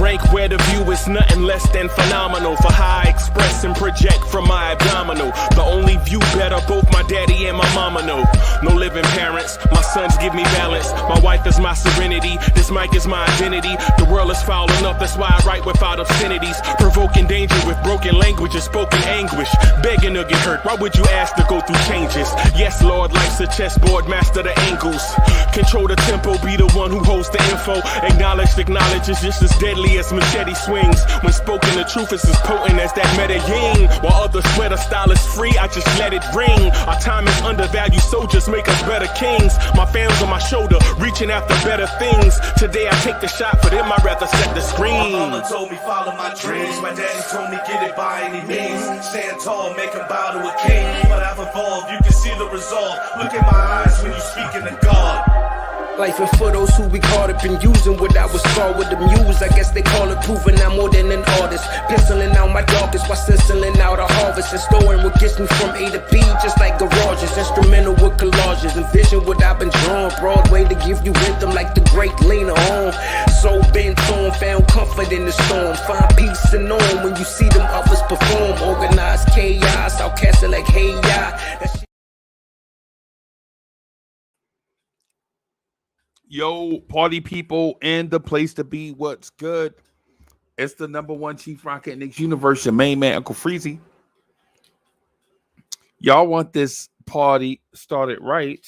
rank where the view is nothing less than phenomenal. For how I express and project from my abdominal. The only view better, both my daddy and my mama know. No living parents, my sons give me balance. My wife is my serenity, this mic is my identity. The world is foul enough, that's why I write without obscenities. Provoking danger with broken language and spoken anguish. Begging to get hurt, why would you ask to go through changes? Yes, Lord, life's a chessboard, master the angles. Control the tempo, be the one who holds the info. Acknowledge is just as deadly as machete swings. When spoken, the truth is as potent as that Medellin. While others swear the style is free, I just let it ring. Our time is undervalued, soldiers make us better kings. My family's on my shoulder, reaching after better things. Today I take the shot, for them I'd rather set the screen. My mama told me follow my dreams. My daddy told me get it by any means. Stand tall, make him bow to a king. But I've evolved, you can see the result. Look in my eyes when you speaking to God. Life and for those who be caught up in using what I was called with the muse. I guess they call it proving I'm more than an artist. Penciling out my darkest while stenciling out a harvest. And storing what gets me from A to B, just like garages. Instrumental with collages. Envision what I've been drawing. Broadway to give you rhythm like the great Lena on. So bent on, found comfort in the storm. Find peace and on when you see them others perform. Organized chaos, outcast it like hey ya. Yo, party people and the place to be. What's good? It's the #1 Chief Rocket Knicks universe, your main man, Uncle Freezie. Y'all want this party started right.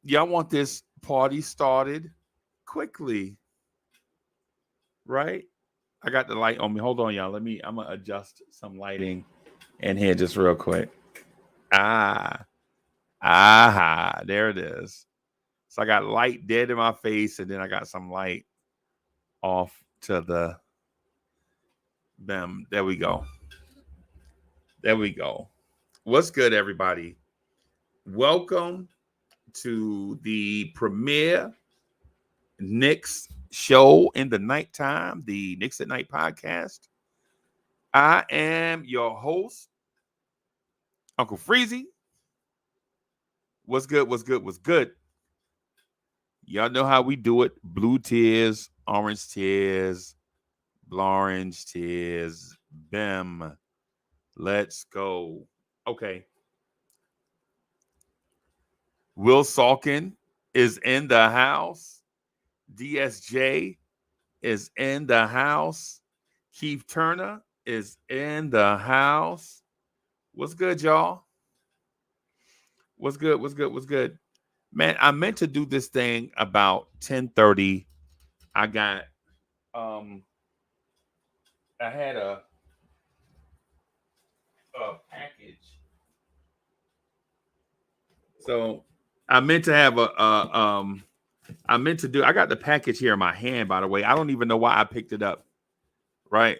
Y'all want this party started quickly. Right? I got the light on me. Hold on, y'all. I'm going to adjust some lighting in here just real quick. There it is. So I got light dead in my face, and then I got some light off to the them. There we go. What's good, everybody? Welcome to the premiere Knicks show in the nighttime, the Knicks at Night podcast. I am your host, Uncle Freezie. What's good? Y'all know how we do it. Blue tears, orange tears, Blorange Tears, BIM. Let's go. Okay. Will Salkin is in the house. DSJ is in the house. Keith Turner is in the house. What's good, y'all? What's good? Man, I meant to do this thing about 10:30. I got I had a package. So I meant to have I got the package here in my hand, by the way. I don't even know why I picked it up. Right.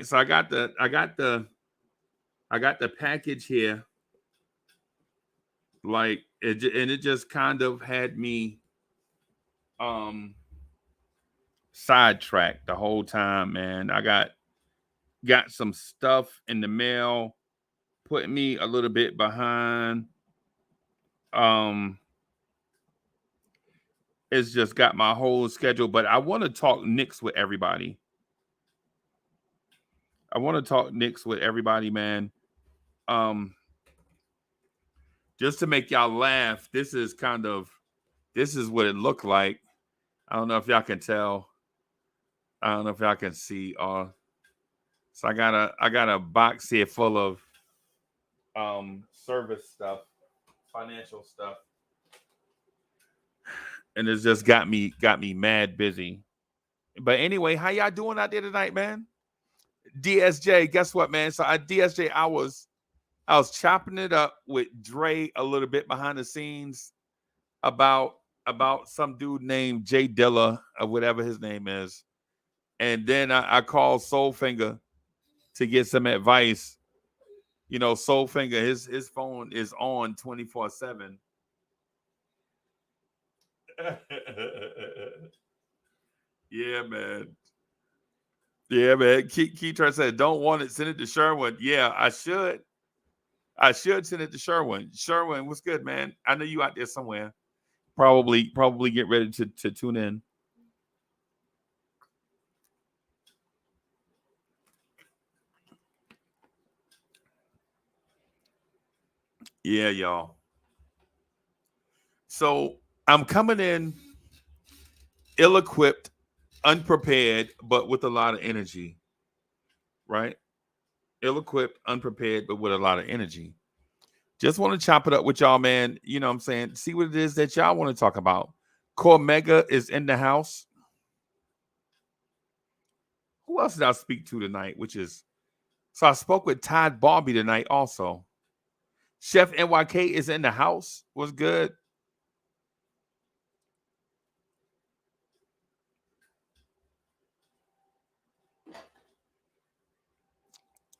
So I got the package here. Like it just kind of had me sidetracked the whole time, man. I got some stuff in the mail, putting me a little bit behind. It's just got my whole schedule, but I want to talk Knicks with everybody. Man. Just to make y'all laugh, this is what it looked like. I don't know if y'all can tell. I don't know if y'all can see. So I got a box here full of service stuff, financial stuff, and it's just got me mad busy. But anyway, how y'all doing out there tonight, man? DSJ, guess what, man? So DSJ, I was chopping it up with Dre a little bit behind the scenes about some dude named Jay Dilla or whatever his name is. And then I called Soulfinger to get some advice. You know, Soulfinger, his phone is on 24/7. Yeah, man. Keyter said, don't want it, send it to Sherwin. Yeah, I should send it to Sherwin. Sherwin, what's good, man? I know you out there somewhere. Probably get ready to tune in. Yeah, y'all. So I'm coming in ill-equipped, unprepared, but with a lot of energy. Right? Ill-equipped, unprepared, but with a lot of energy. Just want to chop it up with y'all, man. You know what I'm saying? See what it is that y'all want to talk about. Cormega is in the house. Who else did I speak to tonight? So I spoke with Todd Barbie tonight also. Chef NYK is in the house. What's good?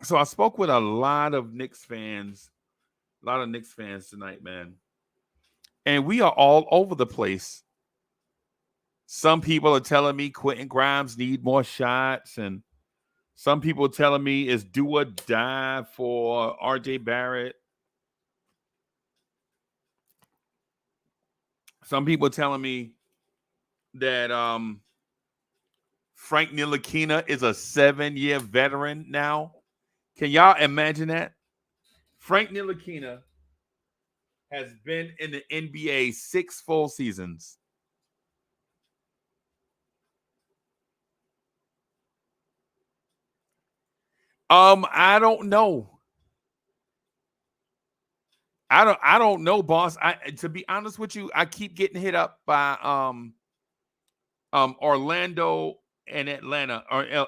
So I spoke with a lot of Knicks fans tonight, man. And we are all over the place. Some people are telling me Quentin Grimes need more shots, and some people telling me it's do or die for RJ Barrett. Some people telling me that Frank Ntilikina is a 7-year veteran now. Can y'all imagine that? Frank Ntilikina has been in the NBA 6 full seasons. I don't know. I don't know, boss. To be honest with you, I keep getting hit up by Orlando and Atlanta.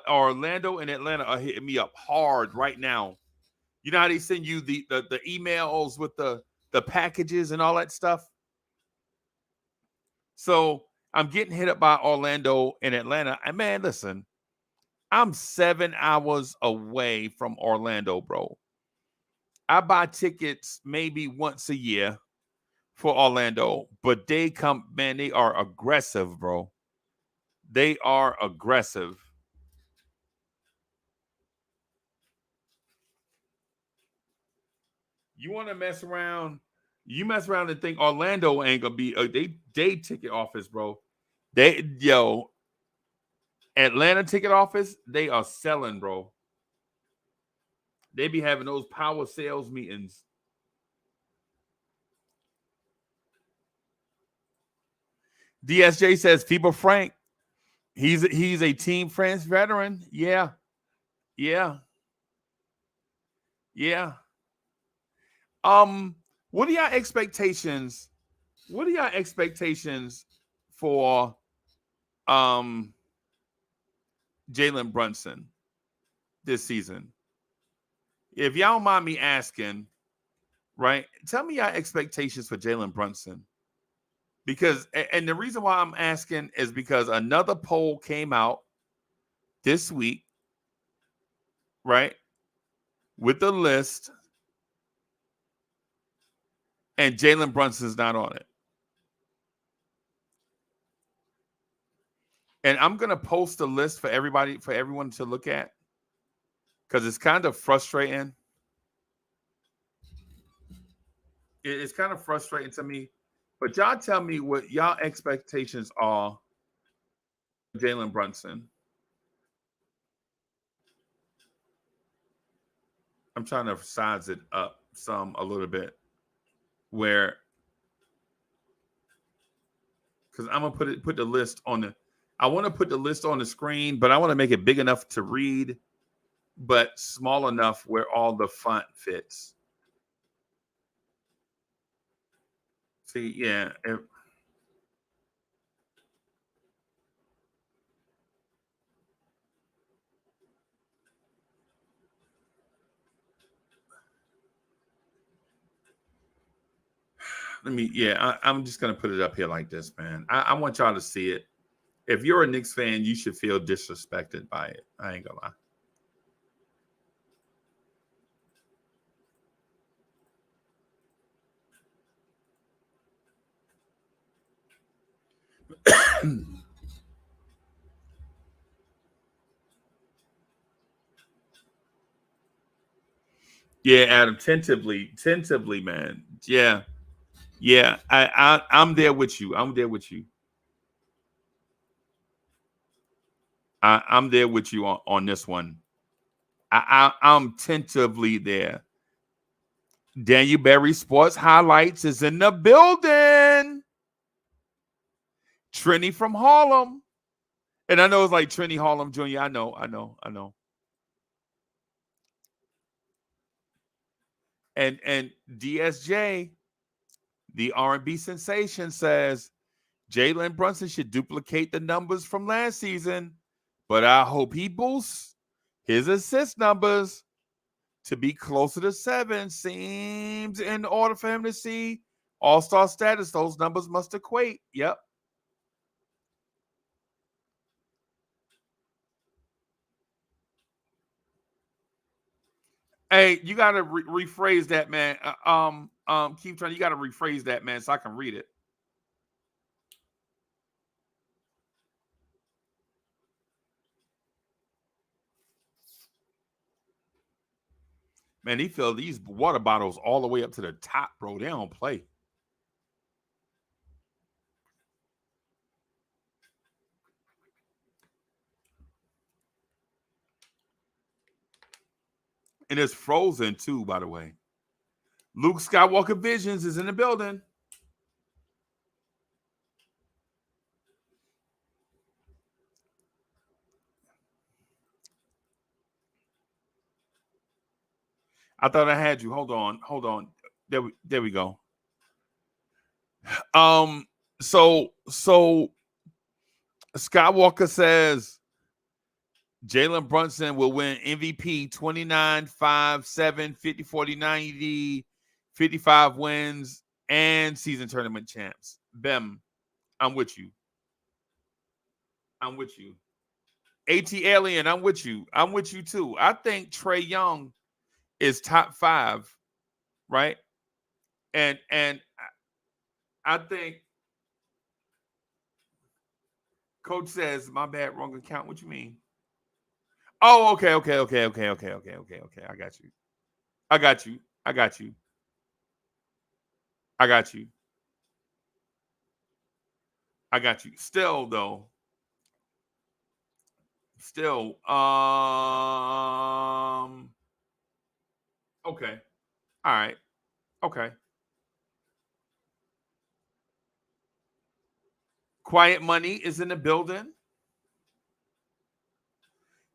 Orlando and Atlanta are hitting me up hard right now. You know how they send you the emails with the packages and all that stuff? So I'm getting hit up by Orlando and Atlanta. And man, listen, I'm 7 hours away from Orlando, bro. I buy tickets maybe once a year for Orlando, but they come, man, they are aggressive, bro. They are aggressive. You want to mess around? You mess around and think Orlando ain't gonna be they ticket office, bro. Atlanta ticket office, they are selling, bro. They be having those power sales meetings. DSJ says FIBA Frank. He's a Team France veteran. Yeah. Yeah. Yeah. What are your expectations? What are your expectations for Jalen Brunson this season? If y'all don't mind me asking, right? Tell me your expectations for Jalen Brunson. Because and the reason why I'm asking is because another poll came out this week, right? With the list, and Jalen Brunson's not on it. And I'm gonna post a list for everyone to look at, because it's kind of frustrating. It's kind of frustrating to me. But y'all tell me what y'all expectations are for Jalen Brunson. I'm trying to size it up a little bit, where because I'm gonna put the list on the. I want to put the list on the screen, but I want to make it big enough to read, but small enough where all the font fits. See, yeah. I'm just gonna put it up here like this, man. I want y'all to see it. If you're a Knicks fan, you should feel disrespected by it. I ain't gonna lie. Yeah, Adam, tentatively, man. Yeah, yeah. I'm there with you. I'm there with you. I'm there with you on this one. I'm tentatively there. Daniel Berry Sports Highlights is in the building. Trini from Harlem. And I know it's like Trini Harlem Jr. I know. And DSJ, the R&B sensation, says Jalen Brunson should duplicate the numbers from last season, but I hope he boosts his assist numbers to be closer to 7. Seems in order for him to see all-star status, those numbers must equate. Yep. Hey, you gotta rephrase that, man. Keep trying. You gotta rephrase that, man, so I can read it. Man, he filled these water bottles all the way up to the top, bro. They don't play. And it's frozen too, by the way. Luke Skywalker Visions is in the building. I thought I had you. Hold on. There we go. So Skywalker says Jalen Brunson will win MVP 29, 5, 7, 50, 40, 90, 55 wins, and season tournament champs. Bem, I'm with you. AT Alien, I'm with you. I'm with you too. I think Trae Young is top 5, right? And I think Coach says, my bad, wrong account. What you mean? Oh, okay. I got you. Still, though. Okay. All right. Okay. Quiet Money is in the building.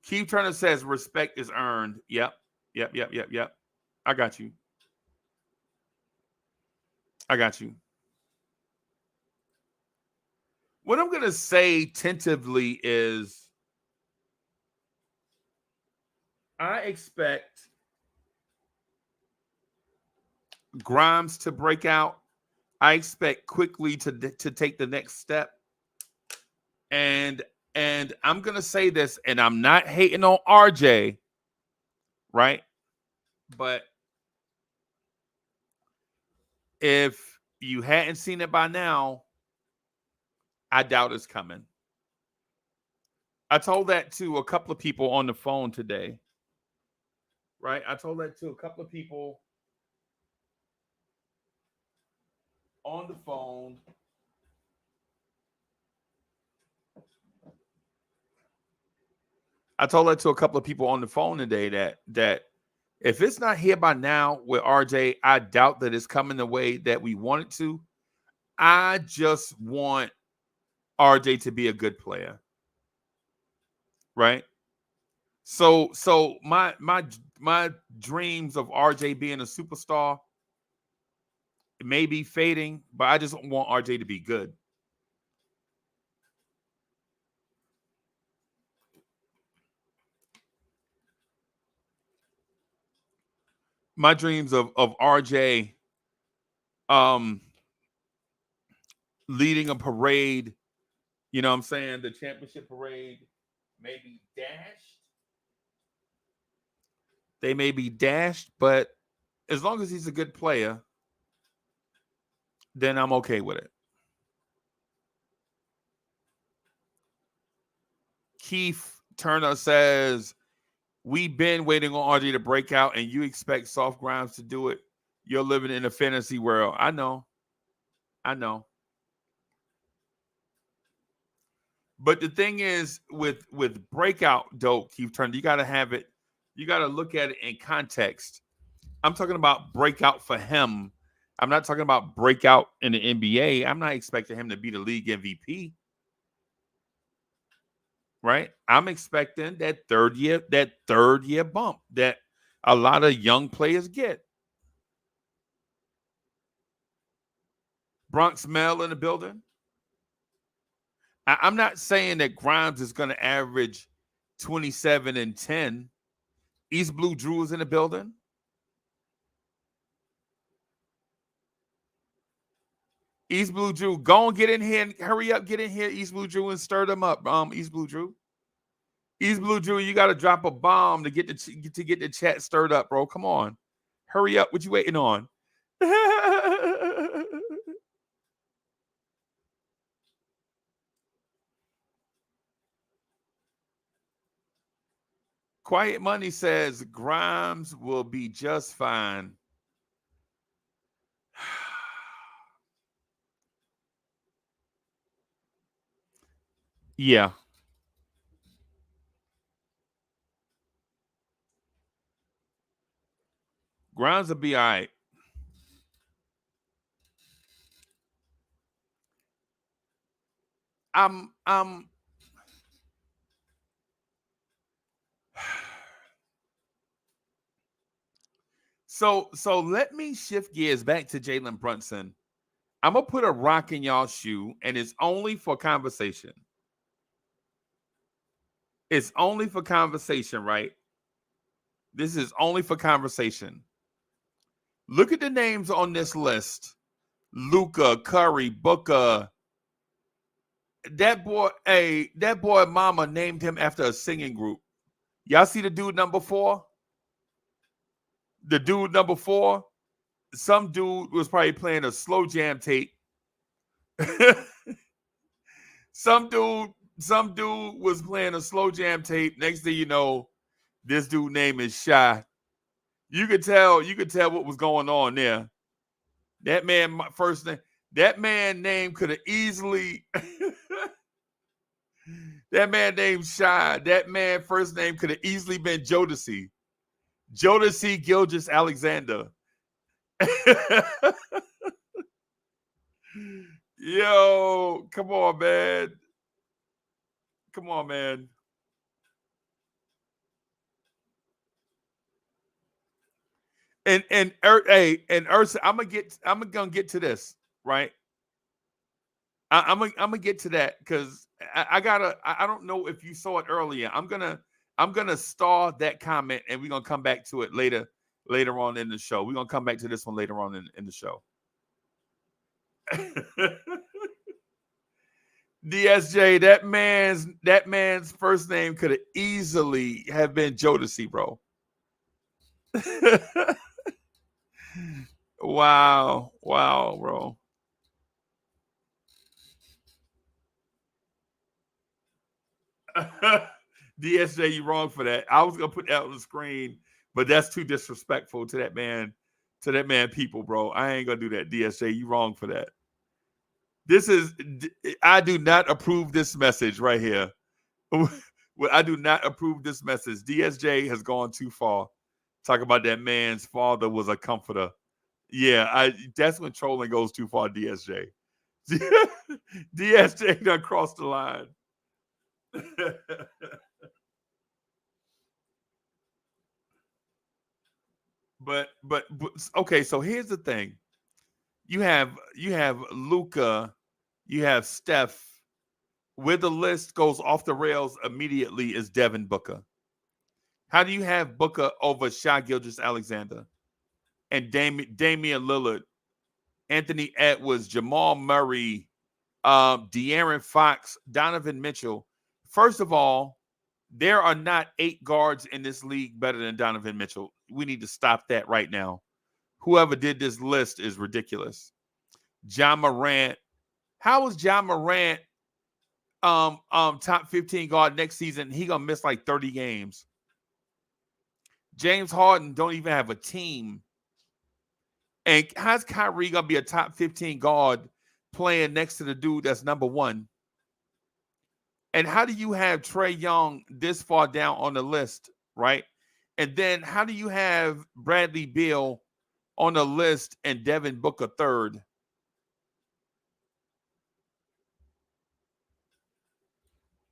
Keith Turner says respect is earned. Yep. I got you. What I'm going to say tentatively is I expect Grimes to break out. I expect Quickly to take the next step. And I'm going to say this, and I'm not hating on RJ, right? But if you hadn't seen it by now, I doubt it's coming. I told that to a couple of people on the phone today, right? I told that to a couple of people on the phone. Today that if it's not here by now with RJ, I doubt that it's coming the way that we want it to. I just want RJ to be a good player, right? So my dreams of RJ being a superstar may be fading, but I just want RJ to be good. My dreams of RJ leading a parade, you know what I'm saying, the championship parade may be dashed. They may be dashed, but as long as he's a good player, then I'm okay with it. Keith Turner says, we've been waiting on RJ to break out, and you expect Soft Grimes to do it. You're living in a fantasy world. I know. But the thing is, with breakout dope, Keith Turner, you got to have it. You got to look at it in context. I'm talking about breakout for him. I'm not talking about breakout in the NBA. I'm not expecting him to be the league MVP. Right? I'm expecting that third year bump that a lot of young players get. Bronx Mel in the building. I'm not saying that Grimes is going to average 27 and 10. East Blue Drew is in the building. East Blue Drew, go and get in here and hurry up, get in here, East Blue Drew, and stir them up. East Blue Drew. East Blue Drew, you got to drop a bomb to get the chat stirred up, bro. Come on. Hurry up. What you waiting on? Quiet Money says Grimes will be just fine. Yeah. Grimes will be all right. So let me shift gears back to Jalen Brunson. I'm gonna put a rock in y'all's shoe, and it's only for conversation. It's only for conversation, right? This is only for conversation. Look at the names on this list. Luka, Curry, Booker. That boy mama named him after a singing group. Y'all see the dude number 4? The dude number 4? Some dude was probably playing a slow jam tape. Some dude was playing a slow jam tape. Next thing you know, this dude name is Shy. You could tell what was going on there. That man first name, that man name could have easily that man named Shy, that man first name could have easily been Jodeci. Jodeci Gilgis Alexander. Yo, come on, man. Come on, man. And Ursa, I'm gonna get to this, right? I'm gonna get to that because I don't know if you saw it earlier. I'm gonna star that comment and we're gonna come back to it later on in the show. We're gonna come back to this one later on in the show. DSJ, that man's first name could have easily have been Jodeci, bro. Wow, bro. DSJ, you wrong for that. I was gonna put that on the screen, but that's too disrespectful to that man, people, bro. I ain't gonna do that. DSJ, you wrong for that. I do not approve this message right here. I do not approve this message. DSJ has gone too far. Talk about that man's father was a comforter. Yeah, that's when trolling goes too far, DSJ. DSJ done crossed the line. but okay, so here's the thing. You have Luka, you have Steph. Where the list goes off the rails immediately is Devin Booker. How do you have Booker over Shai Gilgeous-Alexander and Damian Lillard, Anthony Edwards, Jamal Murray, De'Aaron Fox, Donovan Mitchell? First of all, there are not 8 guards in this league better than Donovan Mitchell. We need to stop that right now. Whoever did this list is ridiculous. Ja Morant. How is Ja Morant top 15 guard next season? He gonna miss like 30 games. James Harden don't even have a team. And how's Kyrie gonna be a top 15 guard playing next to the dude that's number 1? And how do you have Trae Young this far down on the list, right? And then how do you have Bradley Beal on the list and Devin Booker third?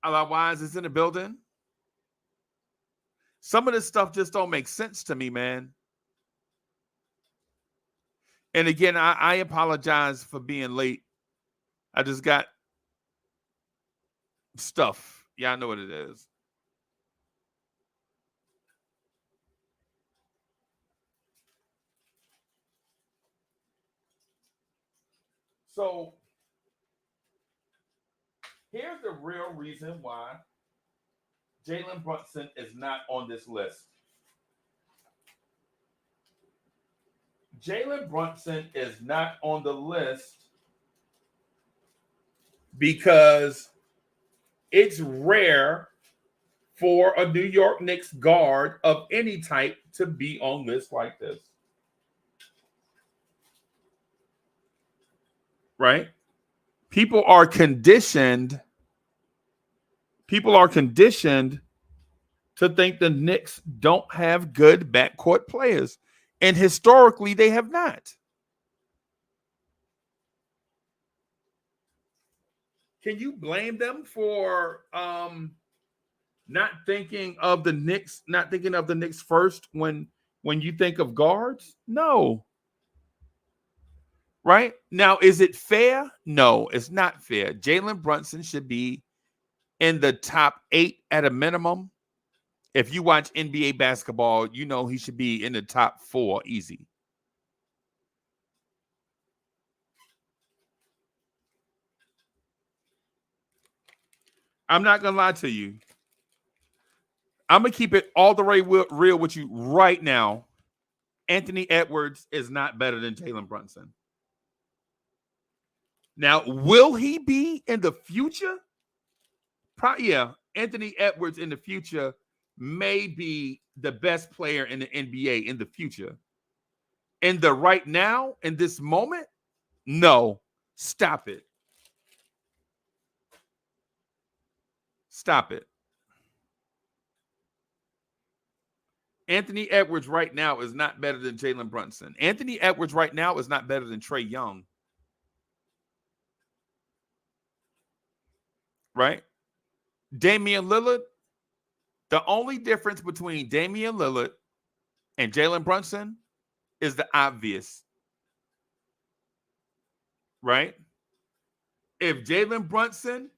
Otherwise, it's in the building. Some of this stuff just don't make sense to me, man. And again, I apologize for being late. I just got stuff. Yeah, I know what it is. So here's the real reason why Jalen Brunson is not on this list. Jalen Brunson is not on the list because it's rare for a New York Knicks guard of any type to be on lists like this. Right? People are conditioned to think the Knicks don't have good backcourt players. And historically, they have not. Can you blame them for not thinking of the Knicks first when you think of guards? No. Right? Now, is it fair? No, it's not fair. Jalen Brunson should be in the top 8 at a minimum. If you watch NBA basketball, you know he should be in the top 4 easy. I'm not going to lie to you. I'm going to keep it all the way real with you right now. Anthony Edwards is not better than Jalen Brunson. Now, will he be in the future? Yeah, Anthony Edwards in the future may be the best player in the NBA in the future. In the right now, in this moment, no. Stop it. Stop it. Anthony Edwards right now is not better than Jalen Brunson. Anthony Edwards right now is not better than Trae Young. Right? Damian Lillard, the only difference between Damian Lillard and Jalen Brunson is the obvious. Right? If Jalen Brunson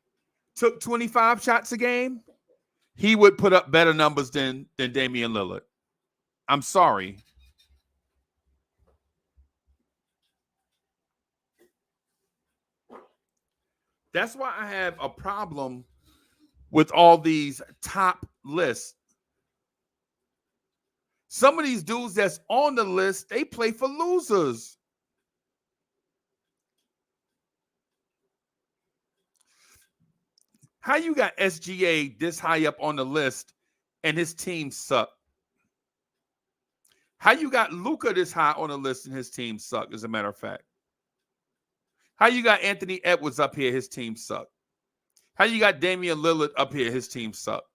took 25 shots a game, he would put up better numbers than Damian Lillard. I'm sorry. That's why I have a problem with all these top lists. Some of these dudes that's on the list, they play for losers. How you got SGA this high up on the list and his team suck? How you got Luka this high on the list and his team suck, as a matter of fact? How you got Anthony Edwards up here, his team suck? How you got Damian Lillard up here, his team suck?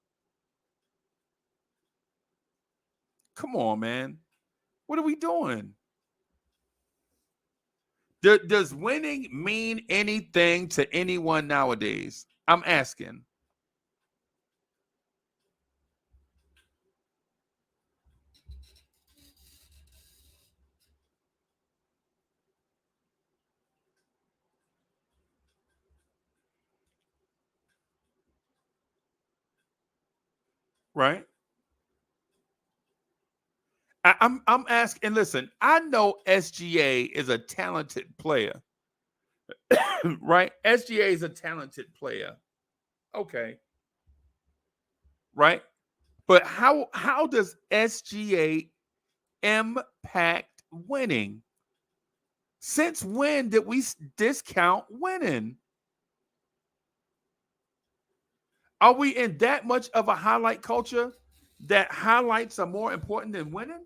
Come on, man. What are we doing? Does winning mean anything to anyone nowadays? I'm asking. Right? I'm asking. Listen, I know SGA is a talented player. Right? SGA is a talented player. Okay. Right? But how does SGA impact winning? Since when did we discount winning? Are we in that much of a highlight culture that highlights are more important than winning?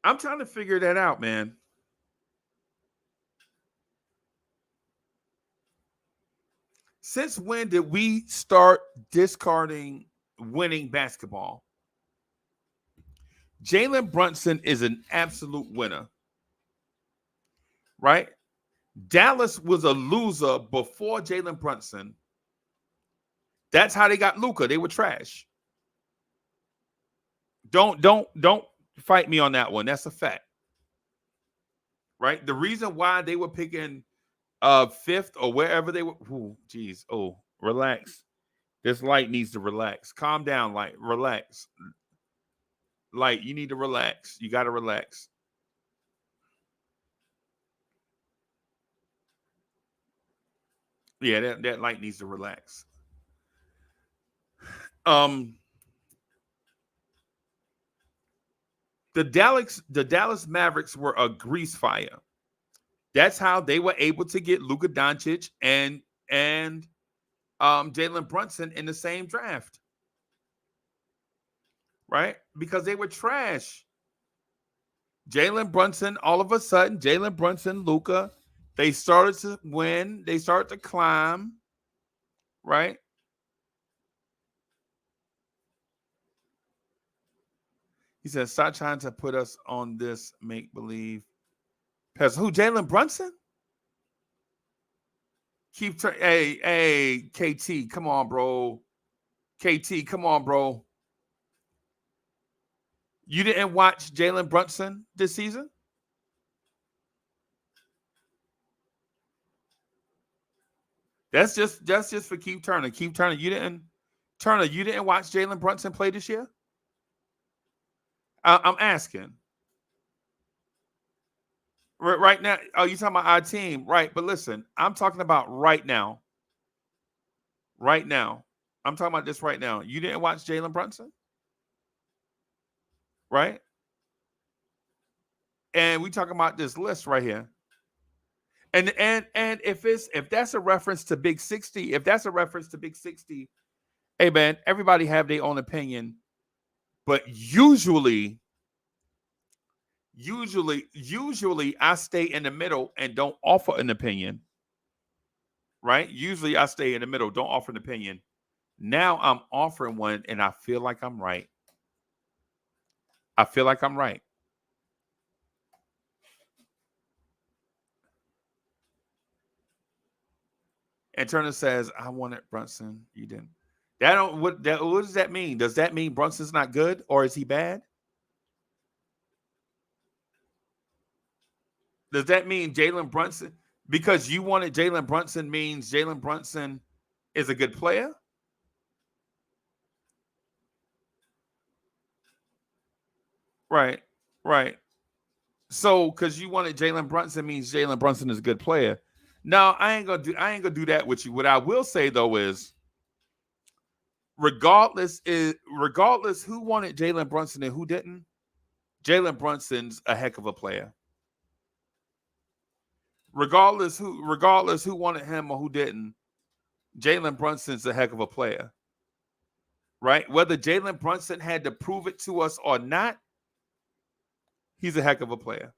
I'm trying to figure that out, man. Since when did we start discarding winning basketball? Jalen Brunson is an absolute winner, right? Dallas was a loser before Jalen Brunson. That's how they got Luka. They were trash. Don't fight me on that one. That's a fact, right? The reason why they were picking fifth or wherever they were. Oh, geez. Oh, relax. This light needs to relax. Calm down, light. Relax. Light, you need to relax. You got to relax. Yeah, that light needs to relax. The Dallas Mavericks were a grease fire. That's how they were able to get Luka Doncic and Jalen Brunson in the same draft. Right? Because they were trash. Jalen Brunson, all of a sudden, Jalen Brunson, Luka, they started to win. They started to climb. Right? He said, stop trying to put us on this make-believe. Who, Jalen Brunson? Hey, KT, come on, bro. KT, come on, bro. You didn't watch Jalen Brunson this season? That's just for Keith Turner. Keith Turner, you didn't watch Jalen Brunson play this year? I'm asking. Right now, oh, you talking about our team, right? But listen, I'm talking about right now. Right now. I'm talking about this right now. You didn't watch Jalen Brunson? Right? And we talking about this list right here. And if that's a reference to Big 60, hey man, everybody have their own opinion. But usually I stay in the middle and don't offer an opinion. Right? Usually I stay in the middle, don't offer an opinion. Now I'm offering one and I feel like I'm right. And Turner says, I wanted Brunson. You didn't. What does that mean? Does that mean Brunson's not good or is he bad? Does that mean Jalen Brunson, because you wanted Jalen Brunson, means Jalen Brunson is a good player? Right. So because you wanted Jalen Brunson means Jalen Brunson is a good player. No, I ain't gonna do that with you. What I will say though is, regardless who wanted Jalen Brunson and who didn't, Jalen Brunson's a heck of a player. Regardless who wanted him or who didn't, Jalen Brunson's a heck of a player. Right? Whether Jalen Brunson had to prove it to us or not, he's a heck of a player.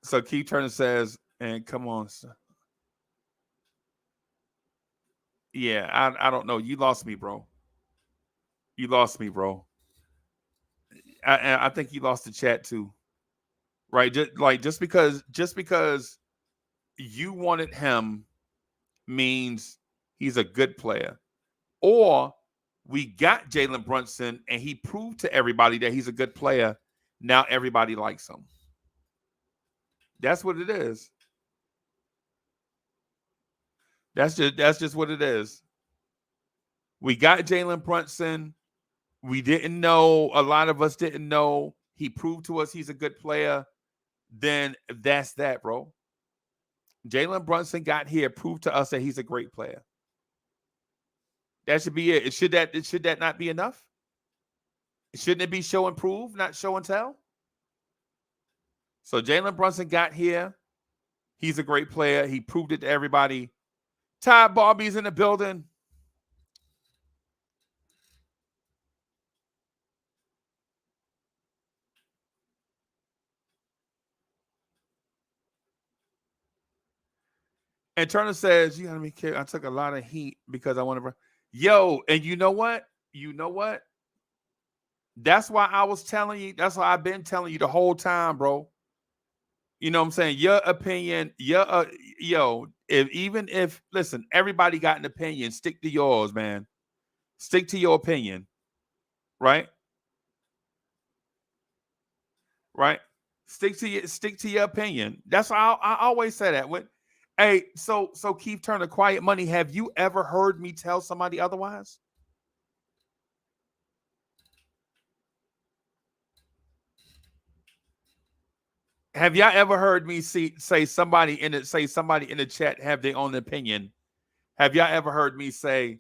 So Keith Turner says, and come on. Yeah, I don't know. You lost me, bro. I think you lost the chat too. Right? Just because you wanted him means he's a good player. Or we got Jalen Brunson and he proved to everybody that he's a good player. Now everybody likes him. That's what it is. That's just what it is. We got Jalen Brunson. We didn't know. A lot of us didn't know. He proved to us he's a good player. Then that's that, bro. Jalen Brunson got here, proved to us that he's a great player. That should be it. Should that not be enough? Shouldn't it be show and prove, not show and tell? So Jalen Brunson got here. He's a great player. He proved it to everybody. Ty Bobby's in the building. And Turner says, you gotta be careful. I took a lot of heat because I want to. Yo, and you know what? You know what? That's why I was telling you. That's why I've been telling you the whole time, bro. You know what I'm saying? Your opinion, if listen, everybody got an opinion. Stick to yours, man. Stick to your opinion, right? Right? Stick to your opinion. That's why I always say that. Hey, so Keith Turner, Quiet Money. Have you ever heard me tell somebody otherwise? Have y'all ever heard me say somebody in the chat have their own opinion? Have y'all ever heard me say,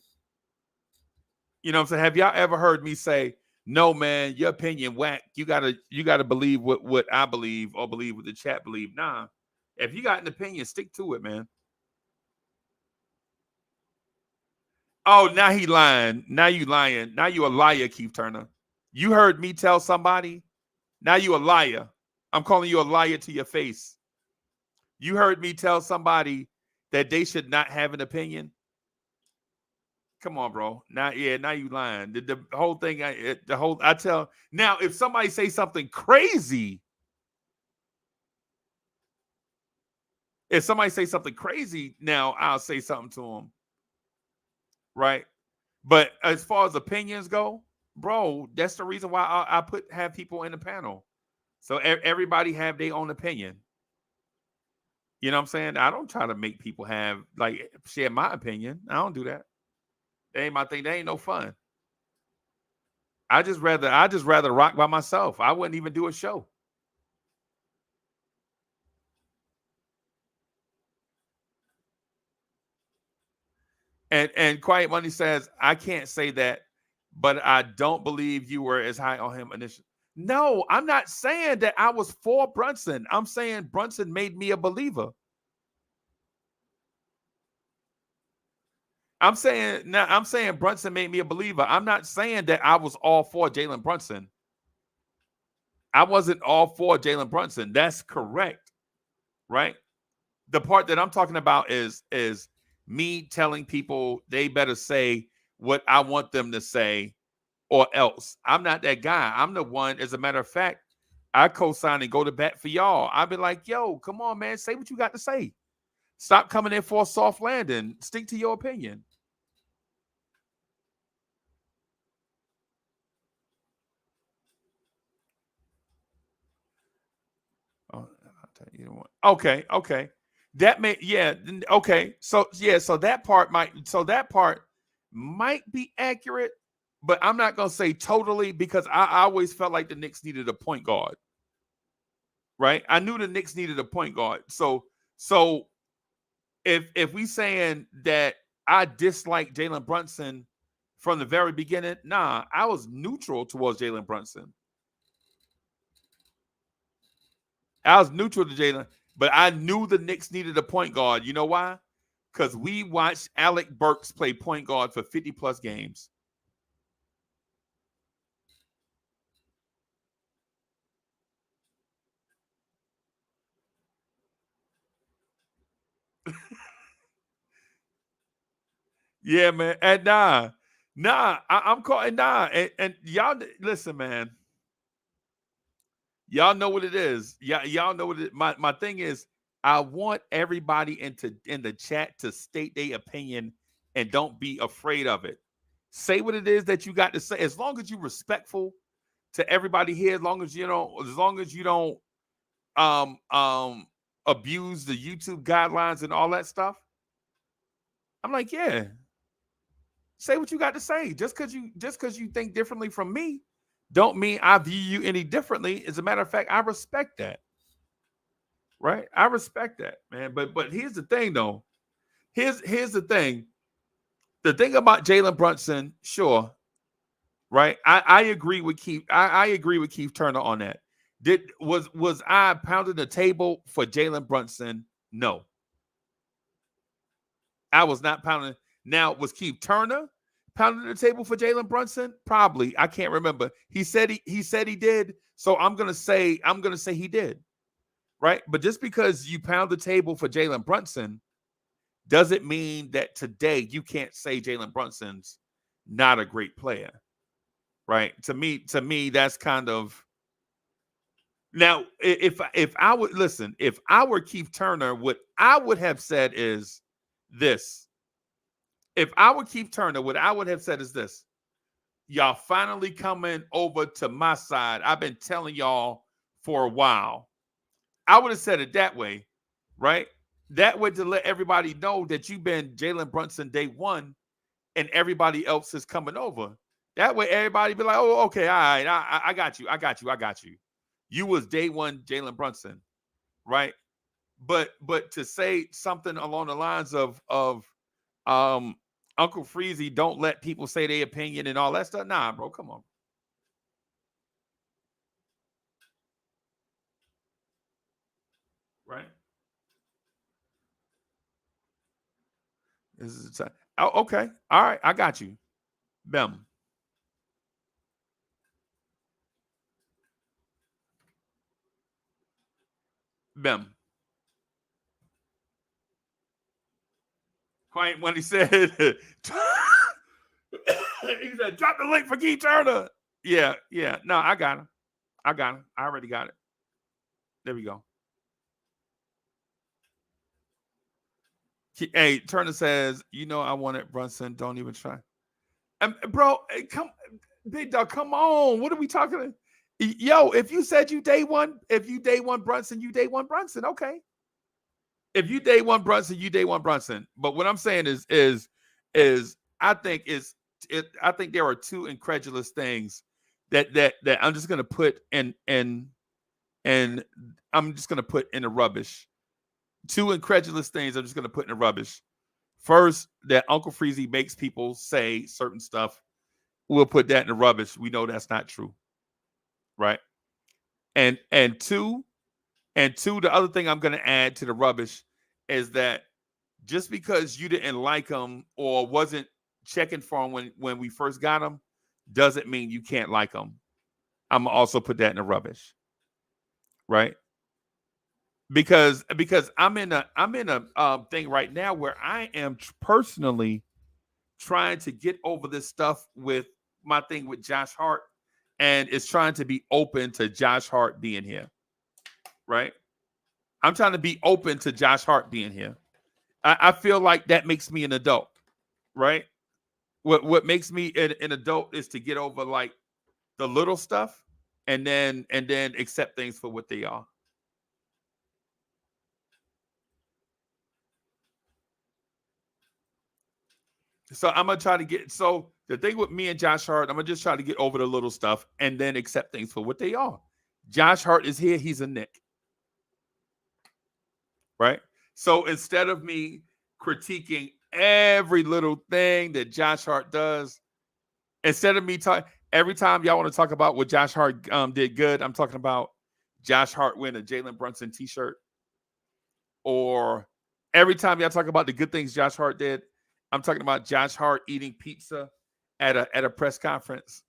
you know what I'm saying? Have y'all ever heard me say, no, man, your opinion whack. You gotta believe what I believe or believe what the chat believe. Nah. If you got an opinion, stick to it, man. Oh, now he lying. Now you lying. Now you a liar, Keith Turner. You heard me tell somebody. Now you a liar. I'm calling you a liar to your face. You heard me tell somebody that they should not have an opinion. Come on, bro. Now you lying. The whole thing, I tell now if somebody say something crazy, now I'll say something to them, right? But as far as opinions go, bro, that's the reason why I have people in the panel, so everybody have their own opinion. You know what I'm saying? I don't try to make people share my opinion. I don't do that. That ain't my thing. That ain't no fun. I just rather rock by myself. I wouldn't even do a show. And Quiet Money says, I can't say that, but I don't believe you were as high on him initially. No, I'm not saying that I was for Brunson. I'm saying Brunson made me a believer. I'm saying Brunson made me a believer. I'm not saying that I was all for Jalen Brunson. I wasn't all for Jalen Brunson. That's correct, right? The part that I'm talking about is me telling people they better say what I want them to say, or else. I'm not that guy. I'm the one, as a matter of fact, I co-sign and go to bat for y'all. I've been like, yo, come on, man, say what you got to say. Stop coming in for a soft landing. Stick to your opinion. Oh, okay. That may, yeah, okay. So that part might be accurate, but I'm not gonna say totally, because I always felt like the Knicks needed a point guard. Right? I knew the Knicks needed a point guard. So if we saying that I dislike Jalen Brunson from the very beginning, nah, I was neutral towards Jalen Brunson. I was neutral to Jalen, but I knew the Knicks needed a point guard. You know why? Because we watched Alec Burks play point guard for 50 plus games. Yeah, man. And I'm calling and y'all listen, man. Y'all know what it is. Y'all know what it is. My thing is, I want everybody in the chat to state their opinion and don't be afraid of it. Say what it is that you got to say. As long as you're respectful to everybody here, as long as you don't abuse the YouTube guidelines and all that stuff. I'm like, yeah. Say what you got to say. Just because you think differently from me, don't mean I view you any differently. As a matter of fact, I respect that. Right? I respect that, man. But here's the thing, though. Here's the thing. The thing about Jalen Brunson, sure, right? I agree with Keith. I agree with Keith Turner on that. Was I pounding the table for Jalen Brunson? No. I was not pounding. Now, was Keith Turner pounding the table for Jalen Brunson? Probably. I can't remember. He said he did. So I'm gonna say he did. Right? But just because you pound the table for Jalen Brunson doesn't mean that today you can't say Jalen Brunson's not a great player, right? To me, that's kind of now. If I would listen, if I were Keith Turner, what I would have said is this. If I were Keith Turner, what I would have said is this: y'all finally coming over to my side. I've been telling y'all for a while. I would have said it that way, right? That way to let everybody know that you've been Jalen Brunson day one and everybody else is coming over. That way everybody be like, oh, okay, all right, I got you. You was day one Jalen Brunson, right? But to say something along the lines of Uncle Freezie, don't let people say their opinion and all that stuff. Nah, bro, come on. Right? This is the time. Oh, okay. All right, I got you. Bem. Bem. Quiet when he said he said, drop the link for Keith Turner. Yeah. No, I got him. I already got it. There we go. Hey, Turner says, I wanted Brunson. Don't even try. Bro, come, big dog, come on. What are we talking about? Yo, if you said you day one Brunson, you day one Brunson. Okay. If you day one Brunson, you day one Brunson. But what I'm saying is I think there are two incredulous things that I'm just gonna put in and I'm just gonna put in the rubbish. Two incredulous things I'm just gonna put in the rubbish. First, that Uncle Freezie makes people say certain stuff. We'll put that in the rubbish. We know that's not true, right? And two, the other thing I'm gonna add to the rubbish is that just because you didn't like him or wasn't checking for him when we first got him, doesn't mean you can't like him. I'm gonna also put that in the rubbish, right? Because I'm in a thing right now where I am personally trying to get over this stuff with my thing with Josh Hart, and it's trying to be open to Josh Hart being here, right? I'm trying to be open to Josh Hart being here. I feel like that makes me an adult, right? What makes me an adult is to get over like the little stuff and then accept things for what they are. So I'm gonna try to get the thing with me and Josh Hart, I'm gonna just try to get over the little stuff and then accept things for what they are. Josh Hart is here, he's a Knick. Right? So instead of me critiquing every little thing that Josh Hart does, instead of me talking every time y'all want to talk about what Josh Hart did good, I'm talking about Josh Hart win a Jalen Brunson t-shirt. Or every time y'all talk about the good things Josh Hart did, I'm talking about Josh Hart eating pizza at a press conference.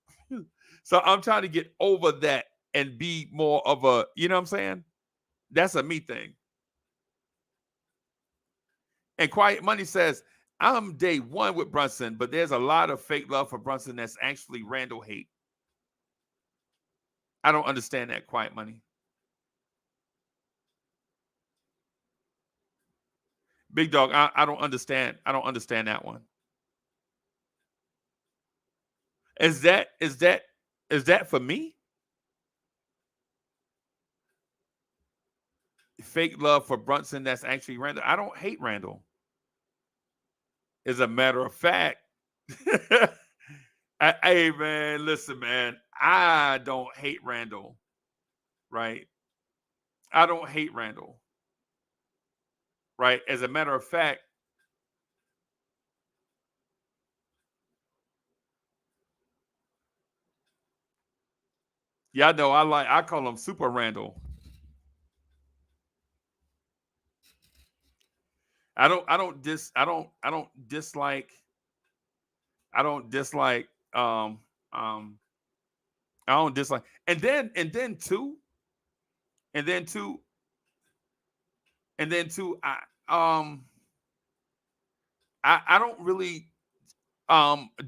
So I'm trying to get over that and be more of a, you know what I'm saying? That's a me thing. And Quiet Money says, I'm day one with Brunson, but there's a lot of fake love for Brunson that's actually Randall hate. I don't understand that, Quiet Money. Big Dog, I don't understand. I don't understand that one. Is that for me? Fake love for Brunson that's actually Randall. I don't hate Randall. As a matter of fact, hey man, listen, man, I don't hate Randall, right? I don't hate Randall, right? As a matter of fact, y'all know I call him Super Randall. I don't dislike I don't dislike um I don't dislike and then two I I don't really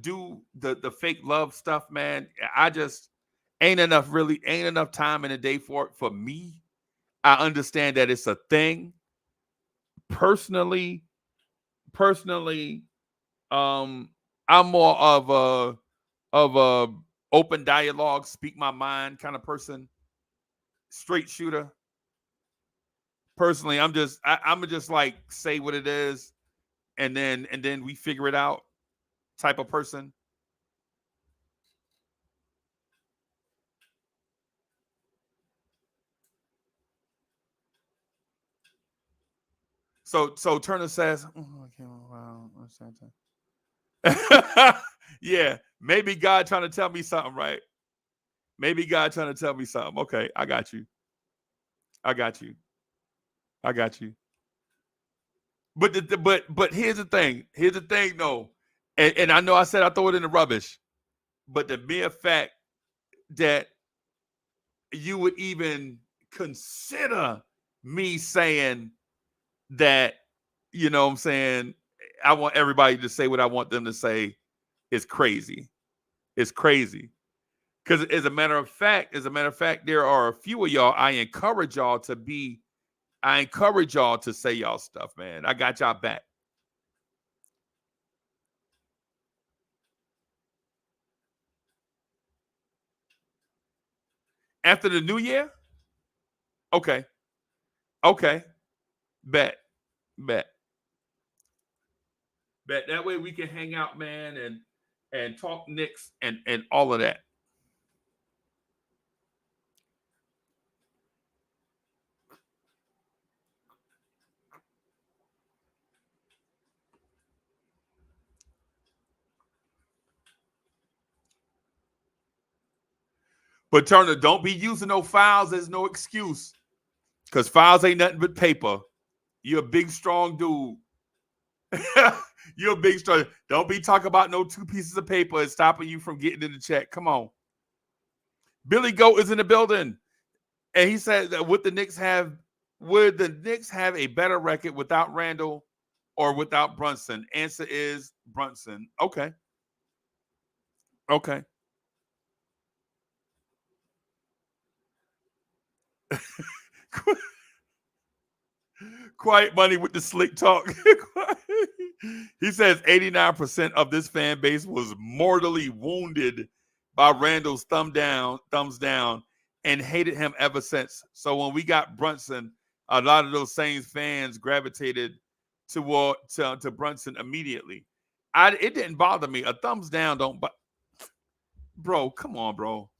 do the fake love stuff, man. I just ain't enough time in the day for it for me. I understand that it's a thing. Personally, personally, I'm more of a open dialogue, speak my mind kind of person, straight shooter. Personally, I'm just like say what it is, and then we figure it out type of person. So Turner says, "Oh, okay, wow, yeah, maybe God trying to tell me something, right? Maybe God trying to tell me something. Okay, I got you. I got you. I got you. But here's the thing. Here's the thing, though. And I know I said I throw it in the rubbish, but the mere fact that you would even consider me saying that, you know what I'm saying, I want everybody to say what I want them to say is crazy. It's crazy. Because as a matter of fact, there are a few of y'all I encourage y'all to say y'all stuff, man. I got y'all back. After the new year? Okay. Okay. Bet. Bet. Bet. That way we can hang out, man, and talk Knicks and all of that. But Turner, don't be using no files as no excuse. Because files ain't nothing but paper. You're a big, strong dude. You're a big, strong. Don't be talking about no 2 pieces of paper and stopping you from getting in the check. Come on. Billy Goat is in the building. And he said that would the Knicks have a better record without Randall or without Brunson? Answer is Brunson. Okay. Okay. Quiet Money with the slick talk. He says 89% of this fan base was mortally wounded by Randall's thumbs down, and hated him ever since. So when we got Brunson, a lot of those same fans gravitated to Brunson immediately. It didn't bother me. A thumbs down don't, bro. Come on, bro.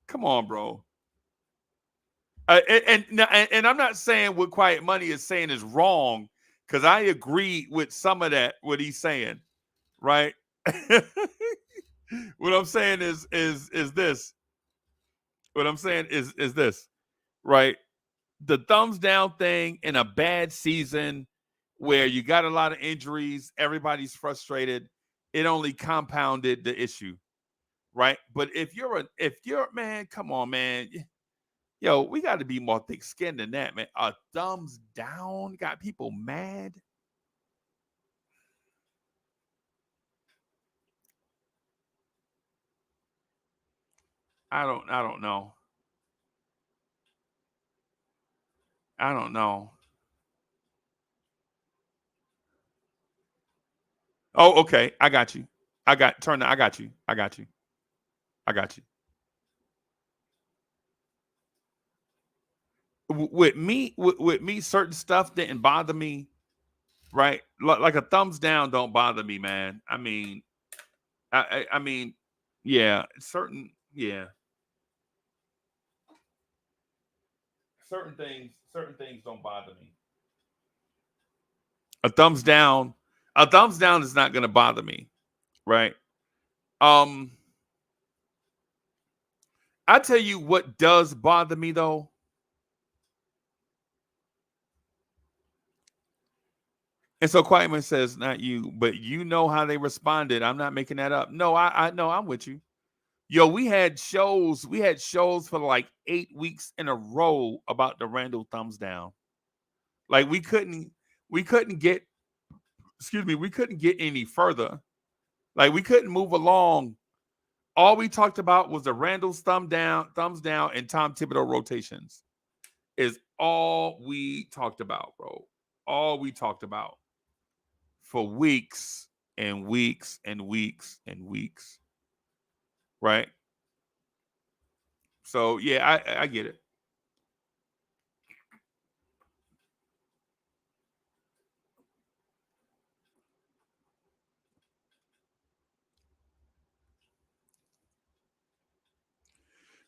Come on, bro. And I'm not saying what Quiet Money is saying is wrong, because I agree with some of that what he's saying, right? What I'm saying is this. What I'm saying is this, right? The thumbs down thing in a bad season where you got a lot of injuries, everybody's frustrated, it only compounded the issue, right? But if you're man, come on, man. Yo, we got to be more thick-skinned than that, man. A thumbs down got people mad. I don't know. I don't know. Oh, okay. I got you. Turner. I got you. I got you. I got you. With me, certain stuff didn't bother me, right? Like a thumbs down don't bother me, man. I mean, I mean, yeah, certain things don't bother me. A thumbs down, is not going to bother me, right? Um, I tell you what does bother me though. And so Quietman says, not you, but you know how they responded. I'm not making that up. No, I know, I'm with you. Yo, we had shows for like 8 weeks in a row about the Randall thumbs down. Like we couldn't get excuse me, we couldn't get any further. Like we couldn't move along. All we talked about was the Randall's thumbs down, and Tom Thibodeau rotations. Is all we talked about, bro. All we talked about for weeks and weeks and weeks and weeks. Right? So yeah, I get it.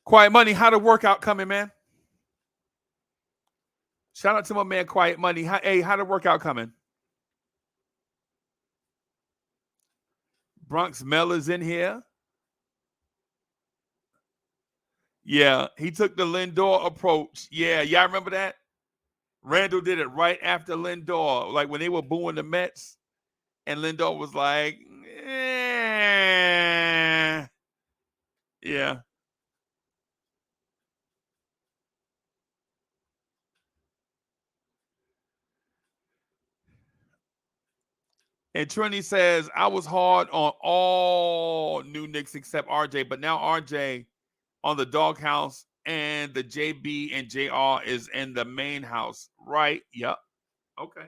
Quiet Money, how the workout coming, man? Shout out to my man Quiet Money. How the workout coming? Bronx Mel is in here. Yeah, he took the Lindor approach. Yeah, y'all remember that? Randall did it right after Lindor, like when they were booing the Mets, and Lindor was like, eh. Yeah. And Trini says, I was hard on all new Knicks except RJ, but now RJ on the doghouse and the JB and JR is in the main house. Right? Yep. Okay.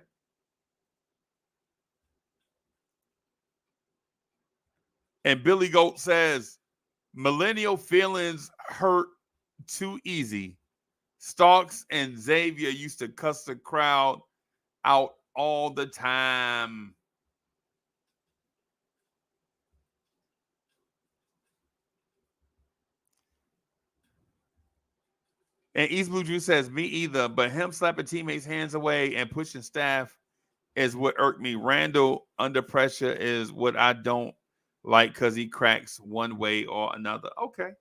And Billy Goat says, millennial feelings hurt too easy. Starks and Xavier used to cuss the crowd out all the time. And East Blue Juice says, me either, but him slapping teammates' hands away and pushing staff is what irked me. Randall under pressure is what I don't like because he cracks one way or another. Okay.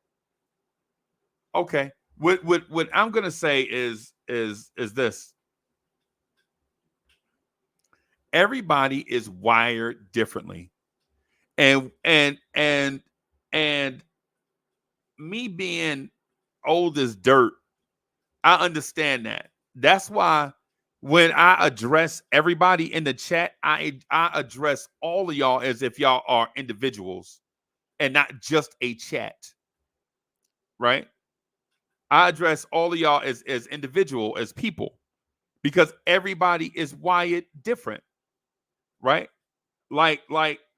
Okay. What I'm gonna say is this. Everybody is wired differently. And me being old as dirt, I understand that. That's why when I address everybody in the chat, I address all of y'all as if y'all are individuals and not just a chat. Right? I address all of y'all as individual, as people, because everybody is wired different. Right? Like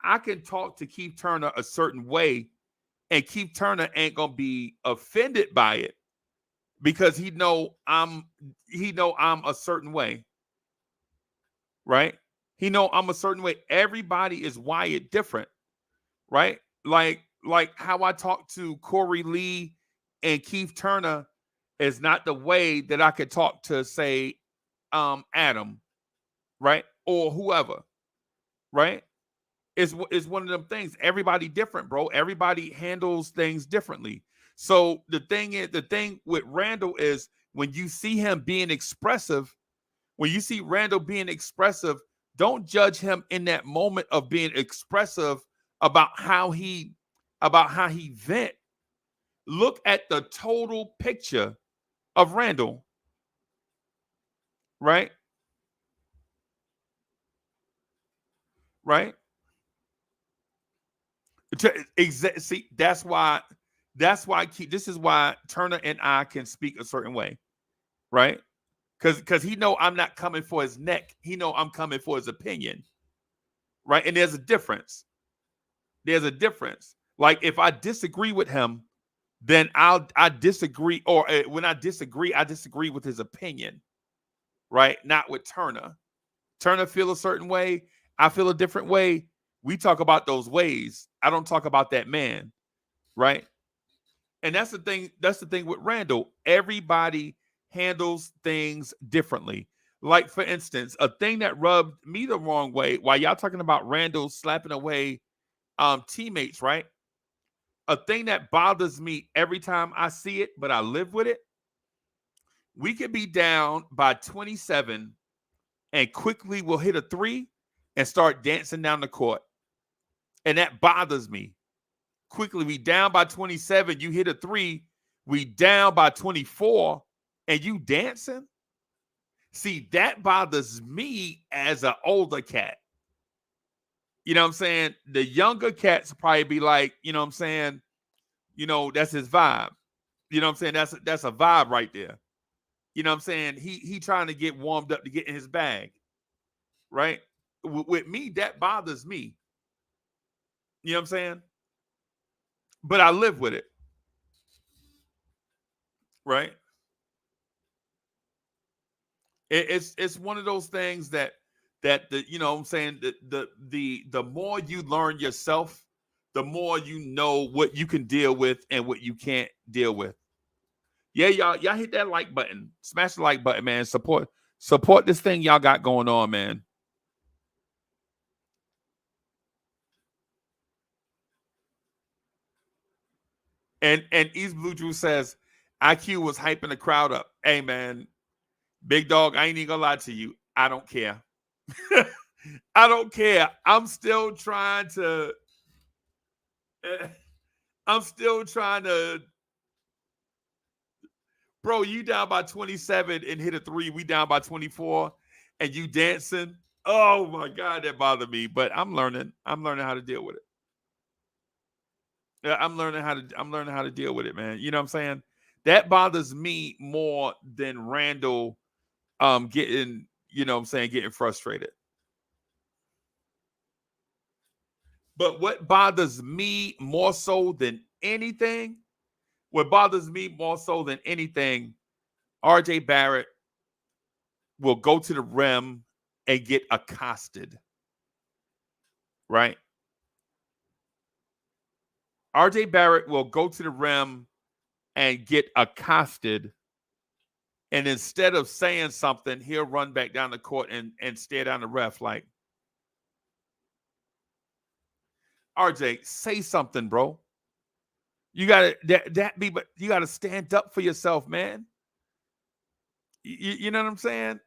I can talk to Keith Turner a certain way, and Keith Turner ain't gonna be offended by it because he know I'm a certain way. Right? He know I'm a certain way. Everybody is wired different, right? Like how I talk to Corey Lee and Keith Turner is not the way that I could talk to, say, Adam, right? Or whoever, right? It's one of them things. Everybody different, bro. Everybody handles things differently. So the thing with Randall is when you see him being expressive, when you see Randall being expressive, don't judge him in that moment of being expressive about how he vent. Look at the total picture of Randall, right? Right? See, that's why this is why Turner and I can speak a certain way, right? Because he know I'm not coming for his neck. He know I'm coming for his opinion, right? And there's a difference. There's a difference. Like if I disagree with him, then I disagree, or when I disagree with his opinion, right? Not with Turner. Turner feel a certain way. I feel a different way. We talk about those ways. I don't talk about that man, right? And that's the thing. That's the thing with Randall. Everybody handles things differently. Like, for instance, a thing that rubbed me the wrong way while y'all talking about Randall slapping away teammates, right? A thing that bothers me every time I see it, but I live with it. We could be down by 27 and quickly we'll hit a three and start dancing down the court. And that bothers me. Quickly, we down by 27, you hit a three, we down by 24, and you dancing? See, that bothers me as an older cat. You know what I'm saying? The younger cats probably be like, you know what I'm saying? You know, that's his vibe. You know what I'm saying? That's a vibe right there. You know what I'm saying? He trying to get warmed up to get in his bag, right? With me, that bothers me. You know what I'm saying? But I live with it, right? It's one of those things that the you know what I'm saying the more you learn yourself, the more you know what you can deal with and what you can't deal with. Yeah, y'all hit that like button, smash the like button, man. Support this thing y'all got going on, man. And East Blue Drew says IQ was hyping the crowd up. Hey man, big dog, I ain't even gonna lie to you. I don't care. I don't care. I'm still trying to bro, you down by 27 and hit a three. We down by 24 and you dancing. Oh my God, that bothered me. But I'm learning. I'm learning how to deal with it. Yeah, I'm learning how to deal with it, man. You know what I'm saying? That bothers me more than Randall getting, you know what I'm saying, getting frustrated. But what bothers me more so than anything, RJ Barrett will go to the rim and get accosted. Right? RJ Barrett will go to the rim and get accosted. And instead of saying something, he'll run back down the court and stare down the ref like, RJ, say something, bro. You gotta but you gotta stand up for yourself, man. You know what I'm saying?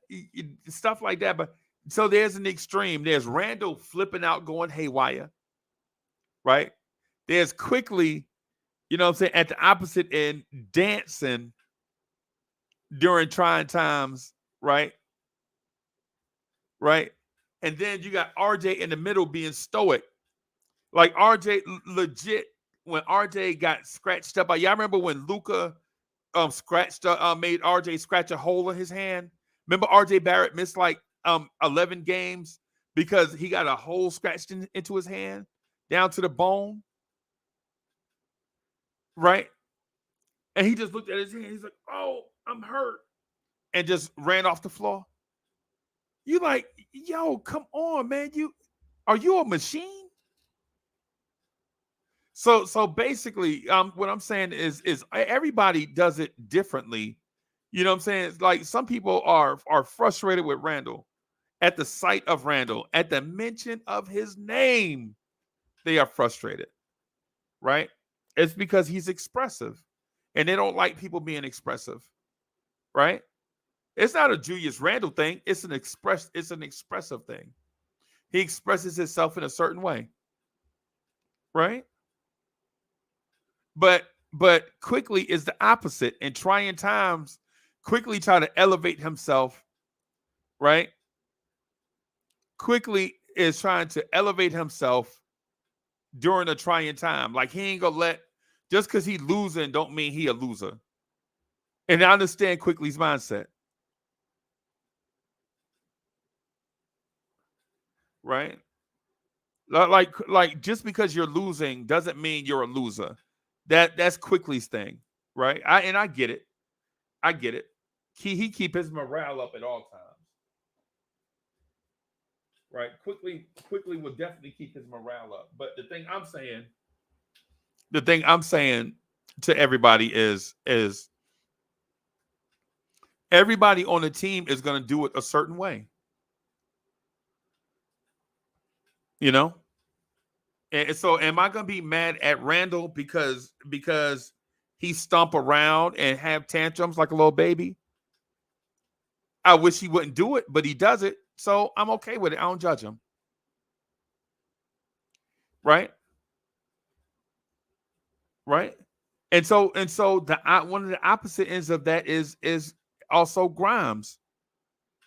Stuff like that. But so there's an extreme. There's Randall flipping out, going haywire, right? There's quickly, you know what I'm saying, at the opposite end, dancing during trying times, right? Right? And then you got RJ in the middle being stoic. Like RJ legit, when RJ got scratched up, y'all remember when Luka made RJ scratch a hole in his hand? Remember RJ Barrett missed like 11 games because he got a hole scratched into his hand down to the bone, right? And he just looked at his hand. He's like, "Oh, I'm hurt," and just ran off the floor. You like, yo, come on, man. Are you a machine? So basically, what I'm saying is everybody does it differently. You know what I'm saying? It's like some people are frustrated with Randall at the sight of Randall, at the mention of his name, they are frustrated, right? It's because he's expressive, and they don't like people being expressive, right? It's not a Julius Randle thing. It's an expressive thing. He expresses himself in a certain way, right? But quickly is the opposite. In trying times, quickly try to elevate himself, right? Quickly is trying to elevate himself during a trying time. Like he ain't gonna let, just because he losing don't mean he a loser. And I understand Quickly's mindset. Right? Like just because you're losing doesn't mean you're a loser. That's Quickly's thing, right? I get it. I get it. He keep his morale up at all times. Right? Quickly will definitely keep his morale up. But the thing I'm saying to everybody is everybody on the team is going to do it a certain way. You know? And so am I going to be mad at Randall because he stomp around and have tantrums like a little baby? I wish he wouldn't do it, but he does it. So I'm okay with it. I don't judge him. Right? Right? And so the one of the opposite ends of that is also Grimes.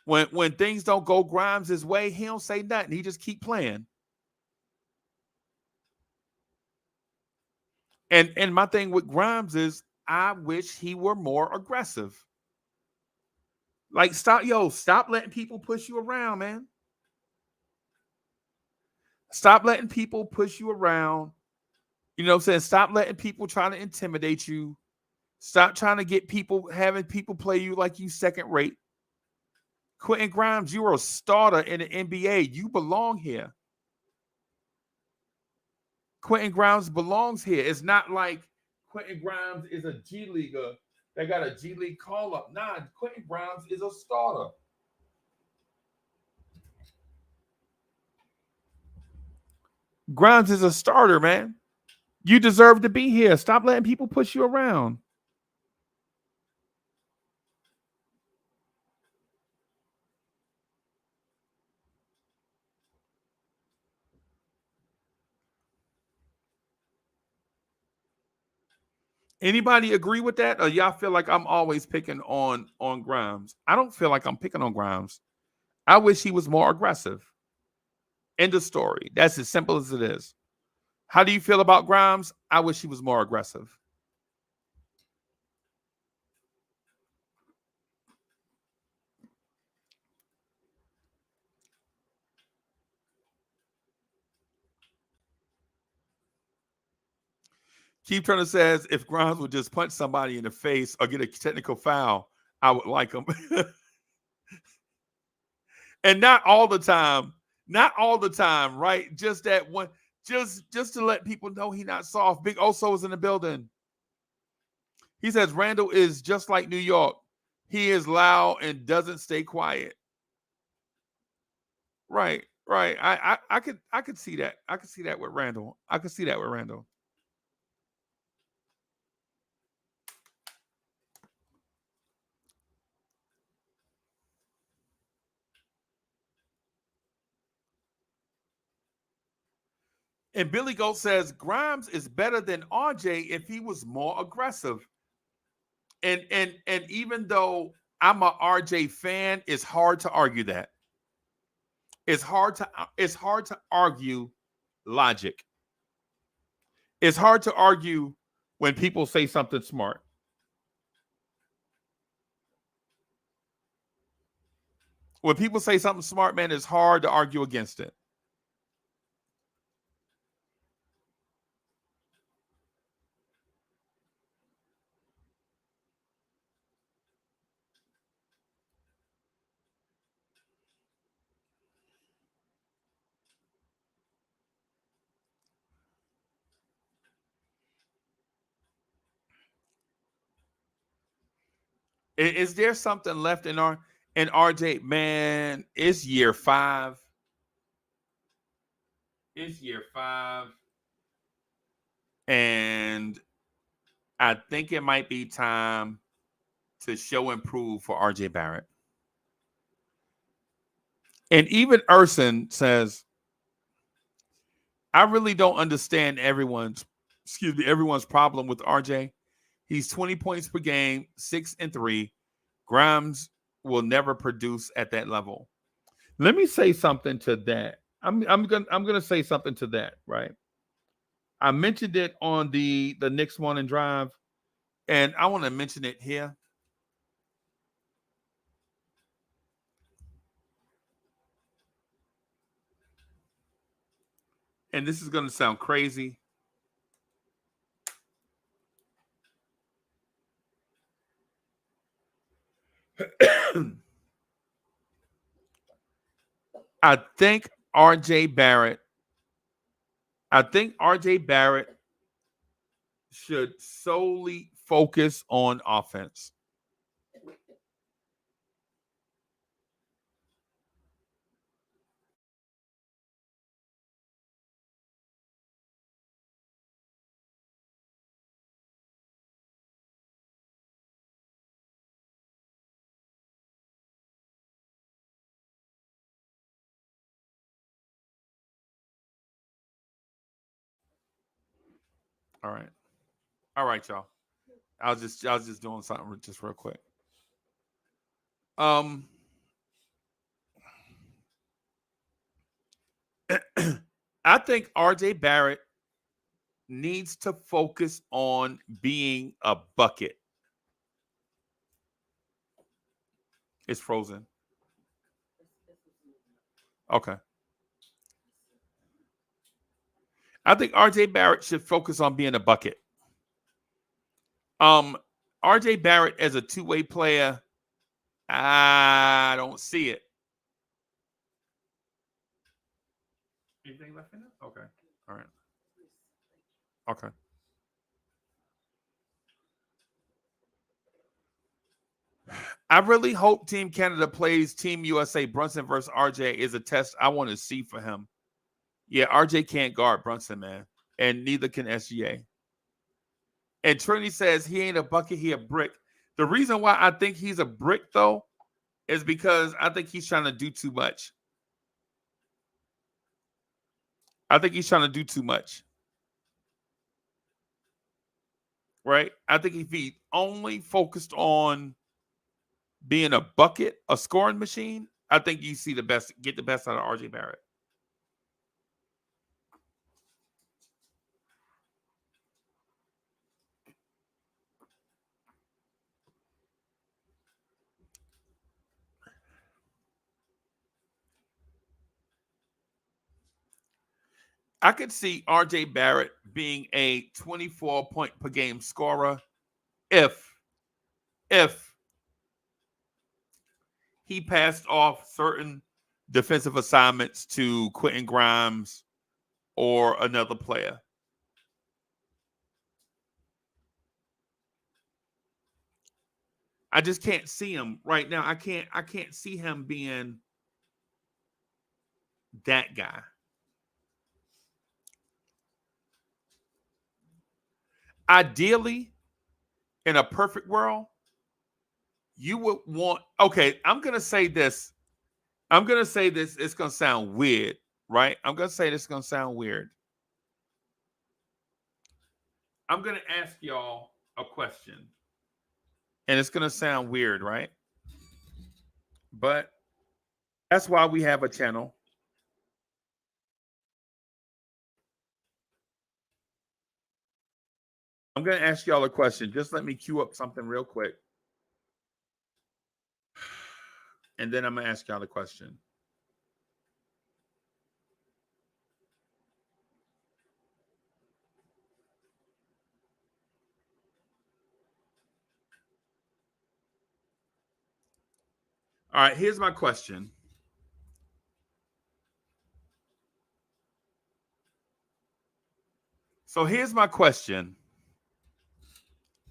When things don't go Grimes his way, he don't say nothing. He just keep playing. And my thing with Grimes is I wish he were more aggressive. Like stop letting people push you around, man. Stop letting people push you around. You know what I'm saying? Stop letting people try to intimidate you. Stop trying to get people, having people play you like you second rate. Quentin Grimes, you're a starter in the NBA. You belong here. Quentin Grimes belongs here. It's not like Quentin Grimes is a G Leaguer that got a G League call up. Nah, Quentin Grimes is a starter. Grimes is a starter, man. You deserve to be here. Stop letting people push you around. Anybody agree with that? Or y'all feel like I'm always picking on Grimes? I don't feel like I'm picking on Grimes. I wish he was more aggressive. End of story. That's as simple as it is. How do you feel about Grimes? I wish he was more aggressive. Keith Turner says if Grimes would just punch somebody in the face or get a technical foul, I would like him. And not all the time. Not all the time, right? Just that one, just to let people know he's not soft. Big Oso is in the building. He says Randall is just like New York. He is loud and doesn't stay quiet. Right, right. I could see that. I could see that with Randall. I could see that with Randall. And Billy Goat says Grimes is better than RJ if he was more aggressive. And even though I'm a RJ fan, it's hard to argue that. It's hard to argue logic. It's hard to argue when people say something smart. When people say something smart, man, it's hard to argue against it. Is there something left in RJ? Man, it's year 5. It's year 5. And I think it might be time to show and prove for RJ Barrett. And even Urson says, I really don't understand everyone's problem with RJ. He's 20 points per game, 6-3. Grimes will never produce at that level. Let me say something to that. I'm gonna say something to that, right? I mentioned it on the Knicks Morning Drive, and I want to mention it here. And this is going to sound crazy. I think RJ Barrett should solely focus on offense. All right. All right, y'all. I was just doing something just real quick. I think RJ Barrett needs to focus on being a bucket. It's frozen. Okay. I think RJ Barrett should focus on being a bucket. RJ Barrett as a two-way player, I don't see it. Anything left in it? Okay. All right. Okay. I really hope Team Canada plays Team USA. Brunson versus RJ is a test I want to see for him. Yeah, RJ can't guard Brunson, man. And neither can SGA. And Trini says he ain't a bucket, he a brick. The reason why I think he's a brick, though, is because I think he's trying to do too much. I think he's trying to do too much. Right? I think if he only focused on being a bucket, a scoring machine, I think you see the best, get the best out of RJ Barrett. I could see RJ Barrett being a 24-point per game scorer if he passed off certain defensive assignments to Quentin Grimes or another player. I just can't see him right now. I can't see him being that guy. Ideally, in a perfect world, you would want, okay, I'm going to say this. It's going to sound weird, right? I'm going to say this is going to sound weird. I'm going to ask y'all a question. And it's going to sound weird, right? But that's why we have a channel. I'm going to ask y'all a question. Just let me cue up something real quick. And then I'm going to ask y'all a question. All right, here's my question. So here's my question.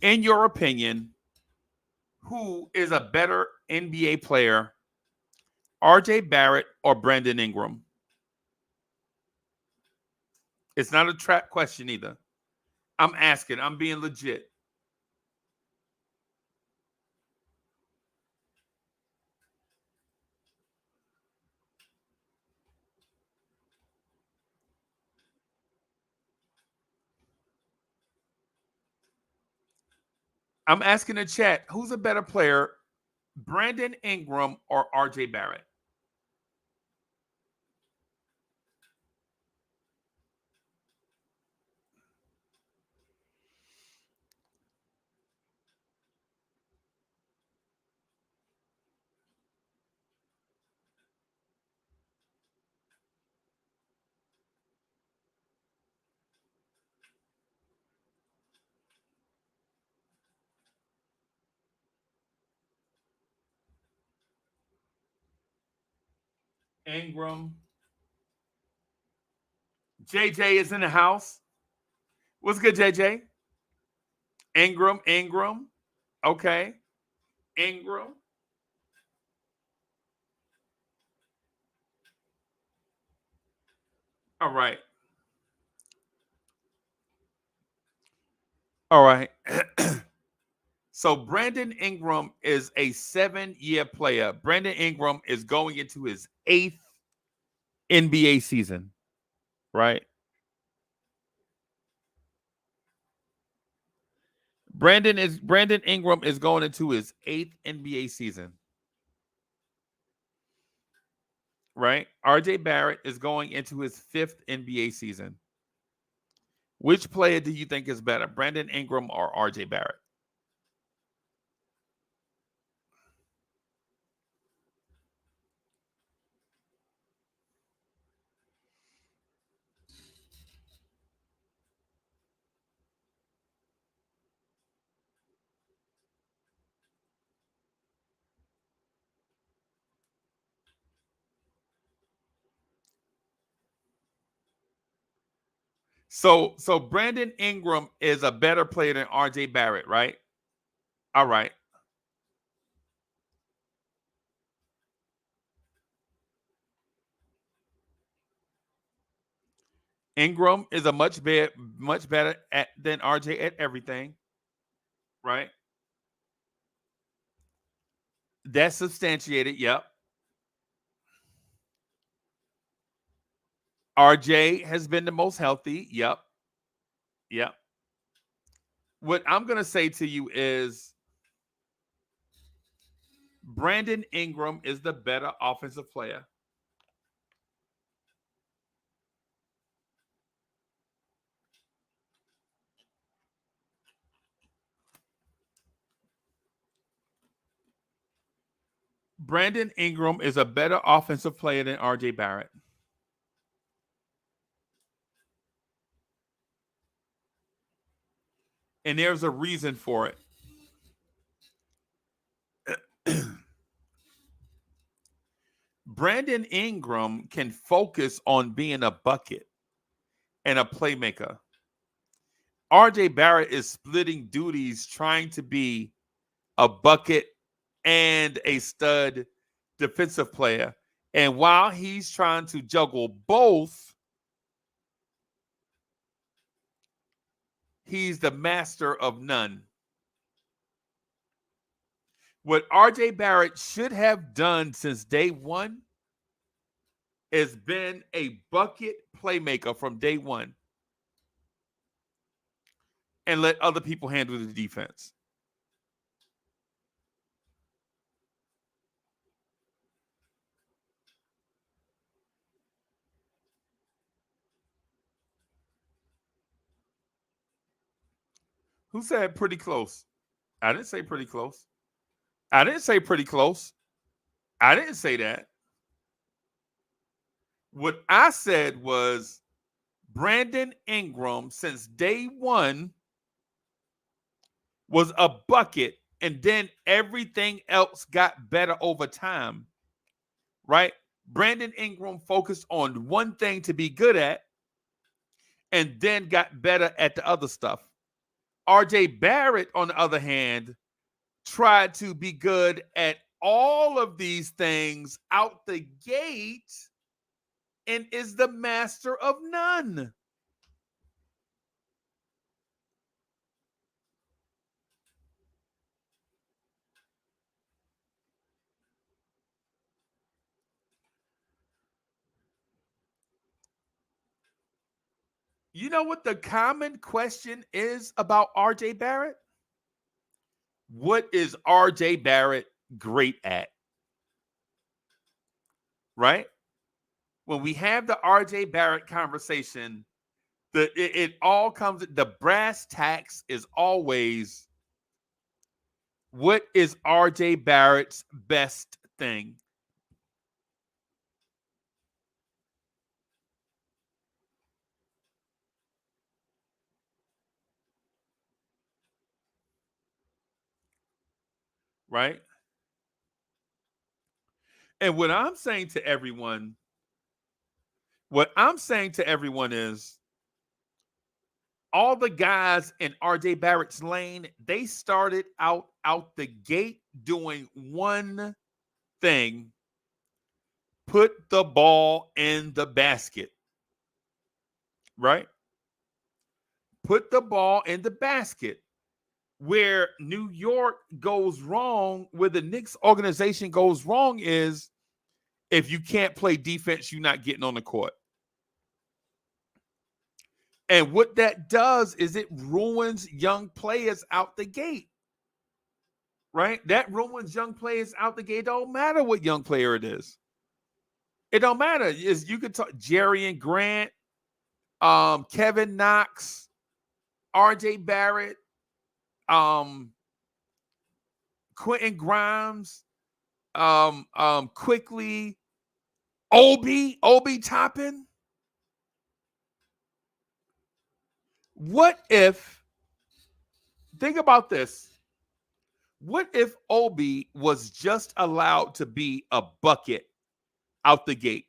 In your opinion, who is a better NBA player, RJ Barrett or Brandon Ingram? It's not a trap question either. I'm asking. I'm being legit. I'm asking the chat, who's a better player, Brandon Ingram or RJ Barrett? Ingram. JJ is in the house. What's good, JJ? Ingram. Okay. Ingram. All right. All right. So Brandon Ingram is a 7-year player. Brandon Ingram is going into his 8th NBA season, right? Brandon Ingram is going into his 8th NBA season, right? RJ Barrett is going into his 5th NBA season. Which player do you think is better, Brandon Ingram or RJ Barrett? So Brandon Ingram is a better player than RJ Barrett, right? All right. Ingram is a much better than RJ at everything, right? That's substantiated. Yep. RJ has been the most healthy. Yep. Yep. What I'm going to say to you is Brandon Ingram is the better offensive player. Brandon Ingram is a better offensive player than RJ Barrett. And there's a reason for it. Brandon Ingram can focus on being a bucket and a playmaker. RJ Barrett is splitting duties trying to be a bucket and a stud defensive player. And while he's trying to juggle both, he's the master of none. What RJ Barrett should have done since day one is been a bucket playmaker from day one and let other people handle the defense. Who said pretty close? I didn't say pretty close. I didn't say pretty close. I didn't say that. What I said was Brandon Ingram, since day one, was a bucket, and then everything else got better over time, right? Brandon Ingram focused on one thing to be good at and then got better at the other stuff. RJ Barrett, on the other hand, tried to be good at all of these things out the gate and is the master of none. You know what the common question is about RJ Barrett? What is RJ Barrett great at? Right? When we have the RJ Barrett conversation, it all comes, the brass tacks is always, what is RJ Barrett's best thing? Right? And what I'm saying to everyone is all the guys in RJ Barrett's lane, they started out the gate doing one thing: put the ball in the basket. Right? Put the ball in the basket. Where New York goes wrong, where the Knicks organization goes wrong, is if you can't play defense, you're not getting on the court. And what that does is it ruins young players out the gate. Right? That ruins young players out the gate. It don't matter what young player it is. It don't matter. You could talk Jerry and Grant, Kevin Knox, R.J. Barrett, Quentin Grimes, quickly, Obi Toppin. What if, think about this. What if Obi was just allowed to be a bucket out the gate?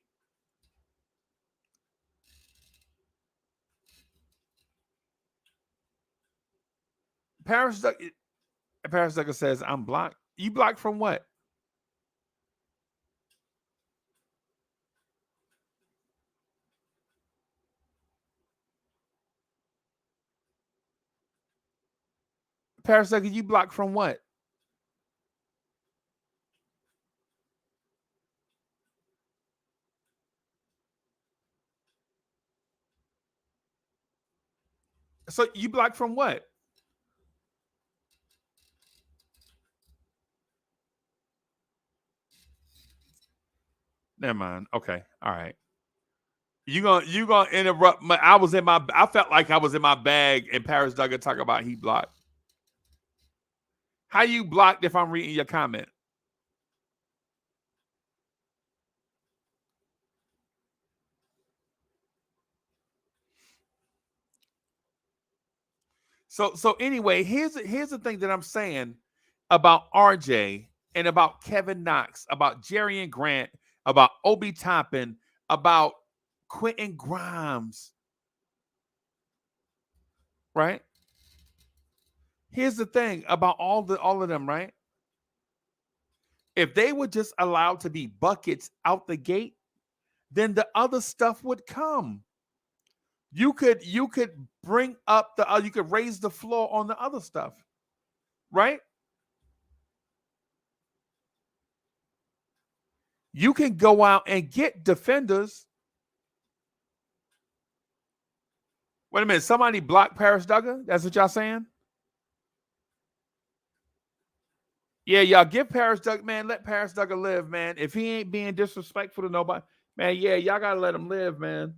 Paris Ducker says, I'm blocked. You blocked from what? Paris Ducker, you blocked from what? So you blocked from what? Never mind. Okay. All right. You gonna interrupt my, I felt like I was in my bag and Paris Duggar talk about he blocked. How you blocked if I'm reading your comment? So anyway, here's the thing that I'm saying about RJ and about Kevin Knox, about Jerry and Grant, about Obi Toppin, about Quentin Grimes. Right? Here's the thing about all of them, right? If they were just allowed to be buckets out the gate, then the other stuff would come. You could bring up you could raise the floor on the other stuff, right? You can go out and get defenders. Wait a minute, somebody blocked Paris Duggar? That's what y'all saying? Yeah, y'all give Paris Duggar, man, let Paris Duggar live, man. If he ain't being disrespectful to nobody, man, yeah, y'all gotta let him live, man.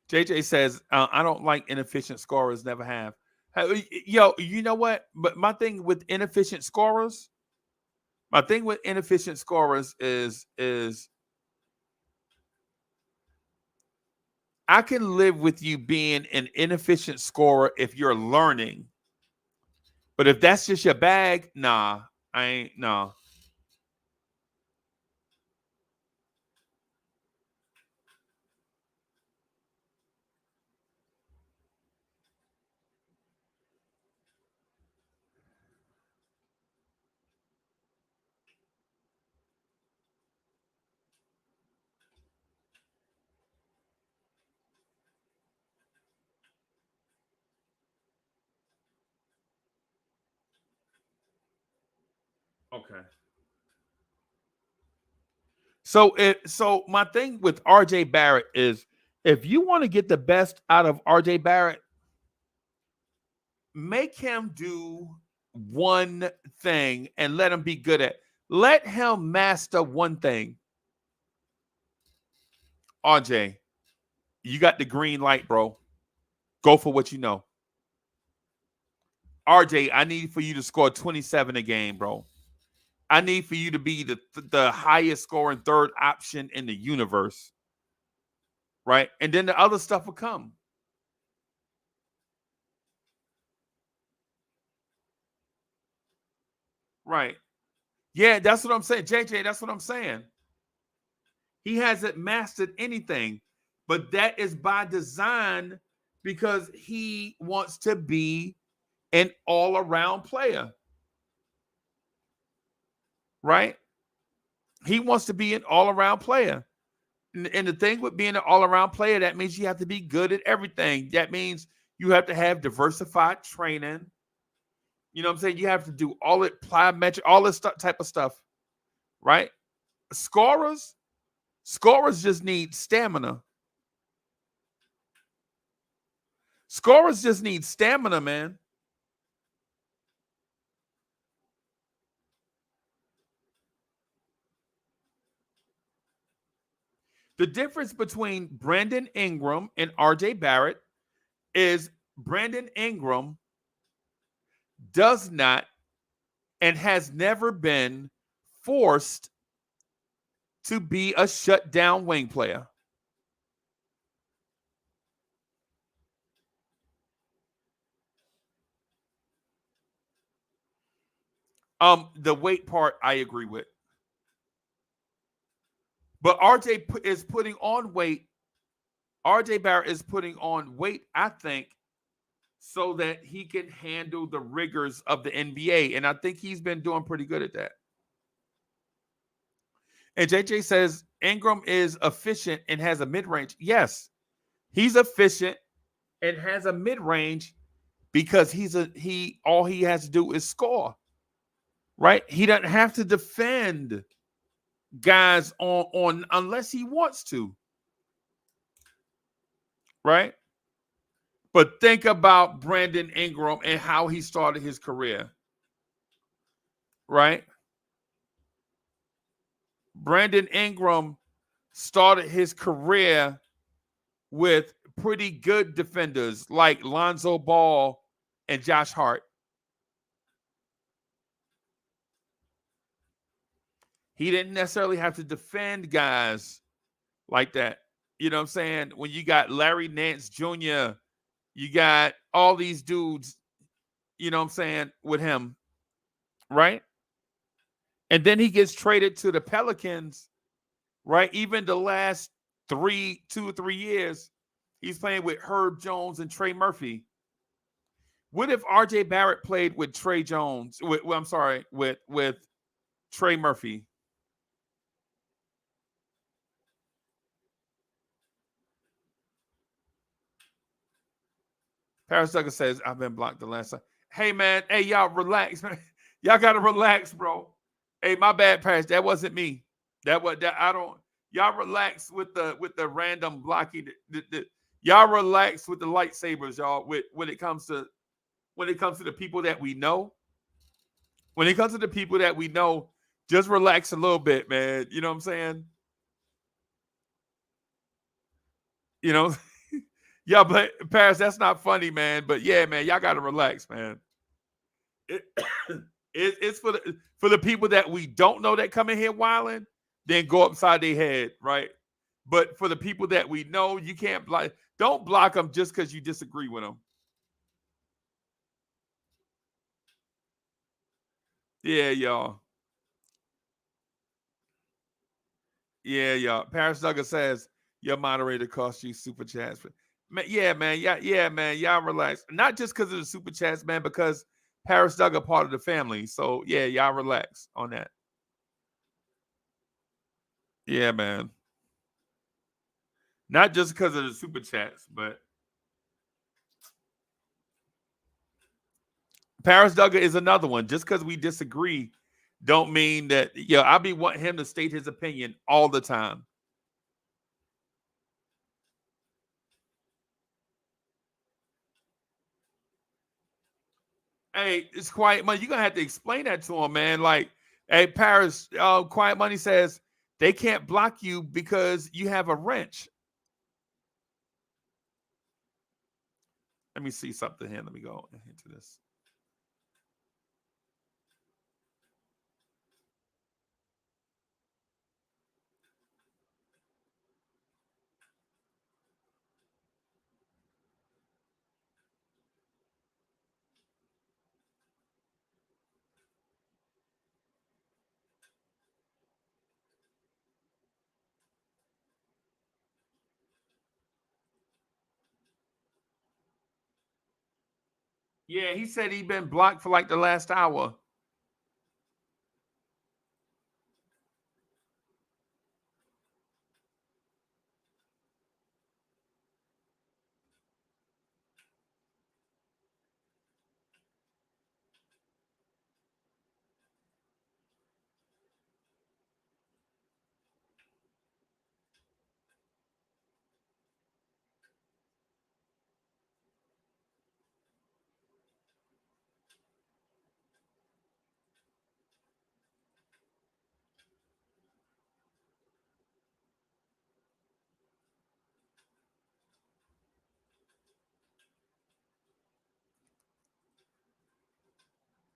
JJ says, I don't like inefficient scorers, never have. Yo, you know what? But my thing with inefficient scorers is I can live with you being an inefficient scorer if you're learning. But if that's just your bag, nah, I ain't, no. Okay. So my thing with RJ Barrett is if you want to get the best out of RJ Barrett, make him do one thing and let him be good at. Let him master one thing. RJ, you got the green light, bro. Go for what you know. RJ, I need for you to score 27 a game, bro. I need for you to be the highest scoring third option in the universe. Right? And then the other stuff will come. Right. Yeah, that's what I'm saying. JJ, that's what I'm saying. He hasn't mastered anything, but that is by design because he wants to be an all-around player. Right? He wants to be an all-around player. And the thing with being an all-around player, that means you have to be good at everything. That means you have to have diversified training. You know what I'm saying? You have to do all it plyometric, all this type of stuff, right? Scorers just need stamina. Scorers just need stamina, man. The difference between Brandon Ingram and RJ Barrett is Brandon Ingram does not and has never been forced to be a shutdown wing player. The weight part I agree with. But is putting on weight. RJ Barrett is putting on weight, I think, so that he can handle the rigors of the NBA. And I think he's been doing pretty good at that. And JJ says Ingram is efficient and has a mid-range. Yes, he's efficient and has a mid-range because he all he has to do is score. Right? He doesn't have to defend guys on unless he wants to. Right? But think about Brandon Ingram and how he started his career. Right? Brandon Ingram started his career with pretty good defenders like Lonzo Ball and Josh Hart. He didn't necessarily have to defend guys like that. You know what I'm saying? When you got Larry Nance Jr., you got all these dudes, you know what I'm saying, with him, right? And then he gets traded to the Pelicans, right? Even the last 2 or 3 years, he's playing with Herb Jones and Trey Murphy. What if RJ Barrett played with Trey Jones? With Trey Murphy. Paris Douglas says, I've been blocked the last time. Hey, man. Hey, y'all relax, man. Y'all got to relax, bro. Hey, my bad, Paris. That wasn't me. I don't. Y'all relax with the random blocking. Y'all relax with the lightsabers, y'all. When it comes to the people that we know. When it comes to the people that we know, just relax a little bit, man. You know what I'm saying? You know? Yeah, but Paris, that's not funny, man. But yeah, man, y'all gotta relax, man. It's for the people that we don't know that come in here wilding, then go upside their head, right? But for the people that we know, you can't block. Don't block them just because you disagree with them. Yeah, y'all. Yeah, y'all. Paris Douglas says your moderator cost you super chats. Man, yeah, man. Y'all relax. Not just because of the super chats, man, because Paris Doug part of the family. So yeah, y'all relax on that. Yeah, man. Not just because of the super chats, but Paris Duggar is another one. Just because we disagree, don't mean that. Yeah, I be wanting him to state his opinion all the time. Hey, it's Quiet Money. You're gonna have to explain that to him, man. Like, hey, Paris, Quiet Money says they can't block you because you have a wrench. Let me see something here. Let me go into this. Yeah, he said he'd been blocked for like the last hour.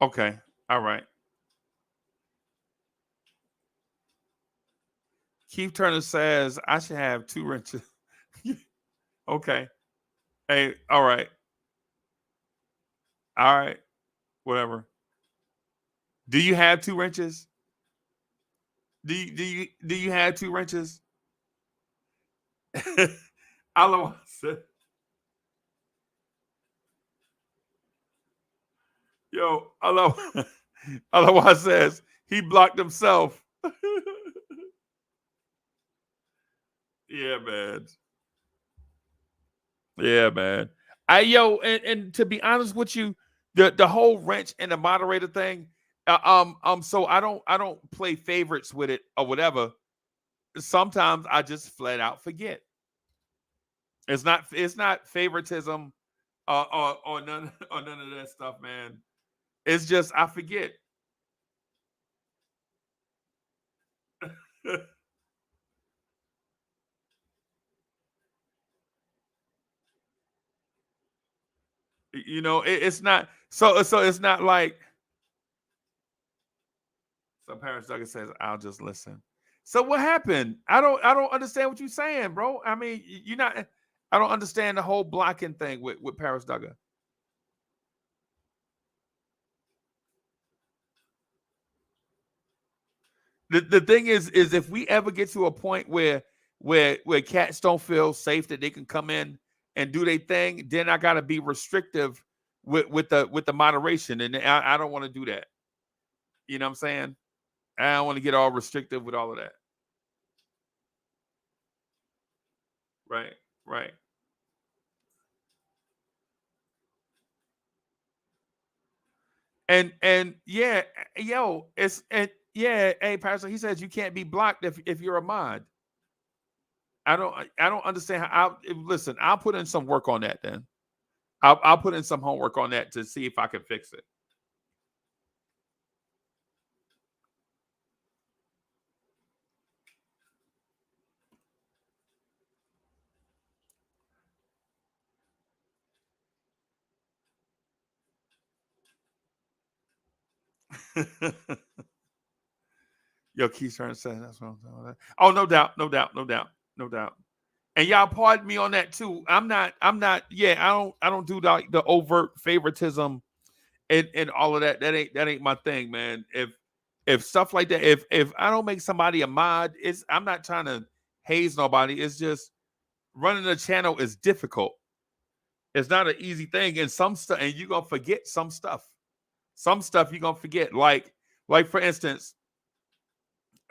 Okay. All right. Keith Turner says I should have 2 wrenches. Okay. Hey, all right. All right. Whatever. Do you have 2 wrenches? Do you have 2 wrenches? Otherwise, yo, otherwise says he blocked himself. Yeah, man. Yeah, man. And to be honest with you, the whole wrench and the moderator thing, so I don't play favorites with it or whatever. Sometimes I just flat out forget. It's not favoritism or none or none of that stuff, man. It's just I forget. It's not so it's not like so Paris Douglas says, I'll just listen. So what happened? I don't understand what you're saying, bro. I mean, you're not I don't understand the whole blocking thing with Paris Duggar. The thing is if we ever get to a point where cats don't feel safe that they can come in and do their thing, then I gotta be restrictive with the moderation. And I don't want to do that. You know what I'm saying? I don't want to get all restrictive with all of that. Right, right. And yeah, yo, it's and yeah, hey Pastor, he says you can't be blocked if you're a mod. I don't understand how listen, I'll put in some work on that then. I'll put in some homework on that to see if I can fix it. Yo, Keith Turner said that's what I'm talking about. Oh, no doubt, no doubt, no doubt, no doubt. And y'all pardon me on that too. I'm not, yeah, I don't do the overt favoritism and all of that. That ain't my thing, man. If stuff like that, if I don't make somebody a mod, I'm not trying to haze nobody. It's just running a channel is difficult. It's not an easy thing. And some stuff, and you're gonna forget some stuff. Some stuff you're gonna forget. Like for instance,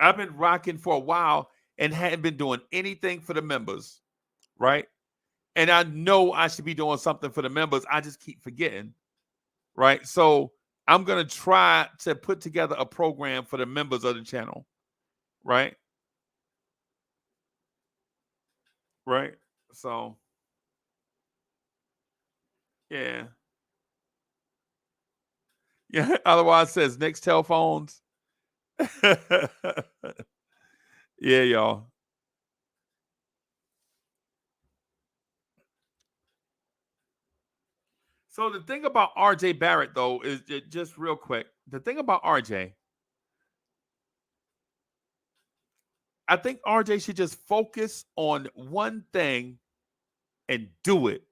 I've been rocking for a while and hadn't been doing anything for the members, right? And I know I should be doing something for the members. I just keep forgetting, right? So I'm gonna try to put together a program for the members of the channel, right? Right. So yeah, yeah. Otherwise, says next telephones. Yeah, y'all. So the thing about RJ Barrett though is just real quick. The thing about RJ, I think RJ should just focus on one thing and do it.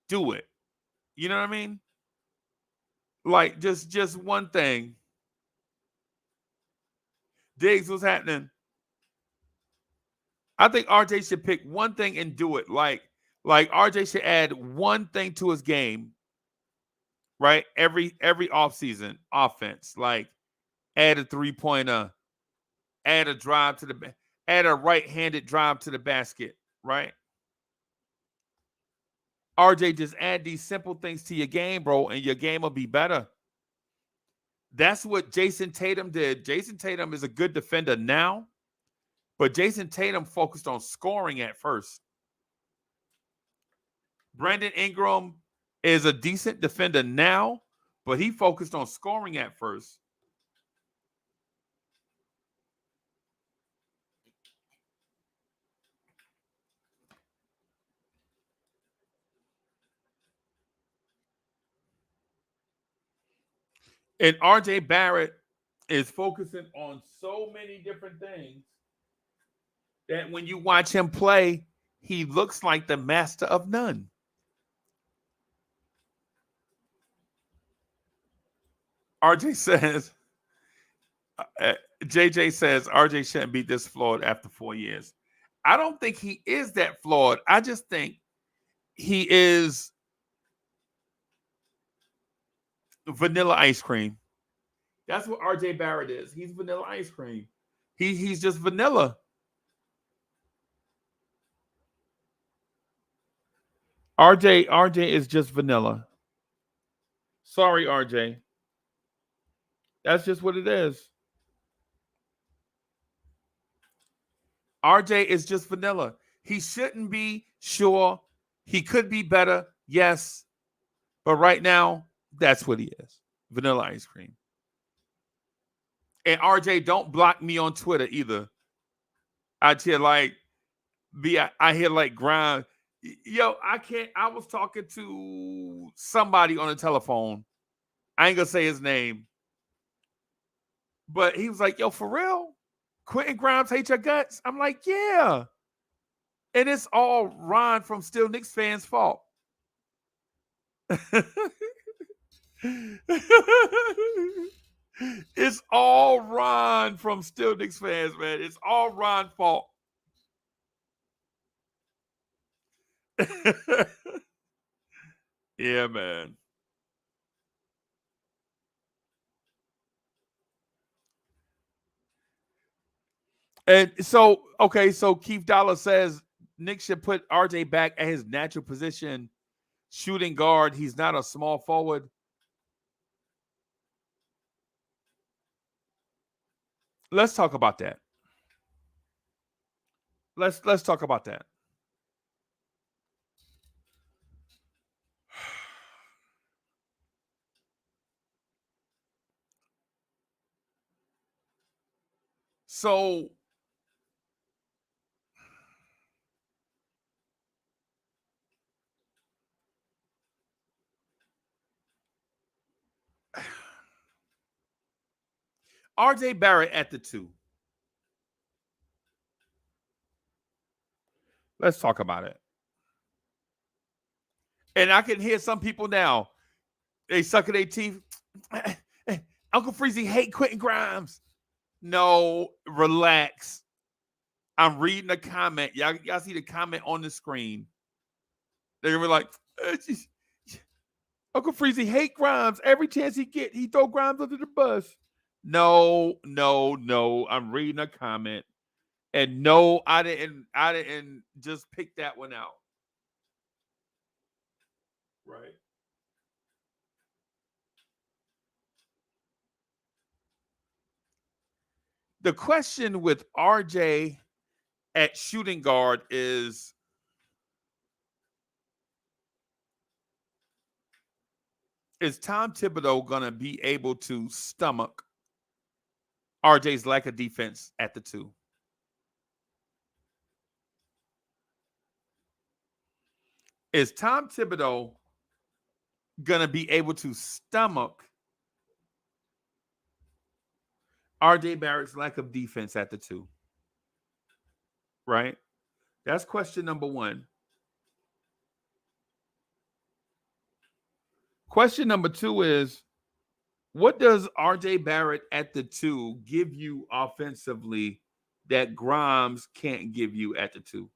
Do it. You know what I mean? Like just one thing. Diggs, what's happening? I think RJ should pick one thing and do it. Like RJ should add one thing to his game, right? Every offseason offense. Like add a 3-pointer, add a drive to add a right-handed drive to the basket, right? RJ, just add these simple things to your game, bro, and your game will be better. That's what Jason Tatum did. Jason Tatum is a good defender now, but Jason Tatum focused on scoring at first. Brandon Ingram is a decent defender now, but he focused on scoring at first. And RJ Barrett is focusing on so many different things that when you watch him play, he looks like the master of none. RJ says, uh, JJ says RJ shouldn't be this flawed after 4 years. I don't think he is that flawed. I just think he is vanilla ice cream. That's what RJ Barrett is. He's vanilla ice cream. He's just vanilla. RJ is just vanilla. Sorry, RJ. That's just what it is. RJ is just vanilla. He shouldn't be, sure. He could be better, yes. But right now, that's what he is. Vanilla ice cream. And RJ, don't block me on Twitter either. I hear like I hear like grind. Yo, I can't. I was talking to somebody on the telephone. I ain't gonna say his name. But he was like, yo, for real? Quentin Grimes hates your guts? I'm like, yeah. And it's all Ron from Still Knicks fans' fault. It's all Ron from Still Knicks fans, man. It's all Ron's fault. Yeah, man. And so, okay, so Keith Dollar says Nick should put RJ back at his natural position, shooting guard. He's not a small forward. Let's talk about that. Let's talk about that. So RJ Barrett at the 2. Let's talk about it. And I can hear some people now. They suck at their teeth. Uncle Freezie hate Quentin Grimes. No, relax. I'm reading a comment. Y'all see the comment on the screen. They're gonna be like, Uncle Freezie hate Grimes. Every chance he get, he throw Grimes under the bus. No. I'm reading a comment. And no, I didn't just pick that one out. Right. The question with RJ at shooting guard is Tom Thibodeau going to be able to stomach RJ's lack of defense at the 2? Is Tom Thibodeau going to be able to stomach RJ Barrett's lack of defense at the 2? Right? That's question number 1. Question number 2 is, what does RJ Barrett at the 2 give you offensively that Grimes can't give you at the 2?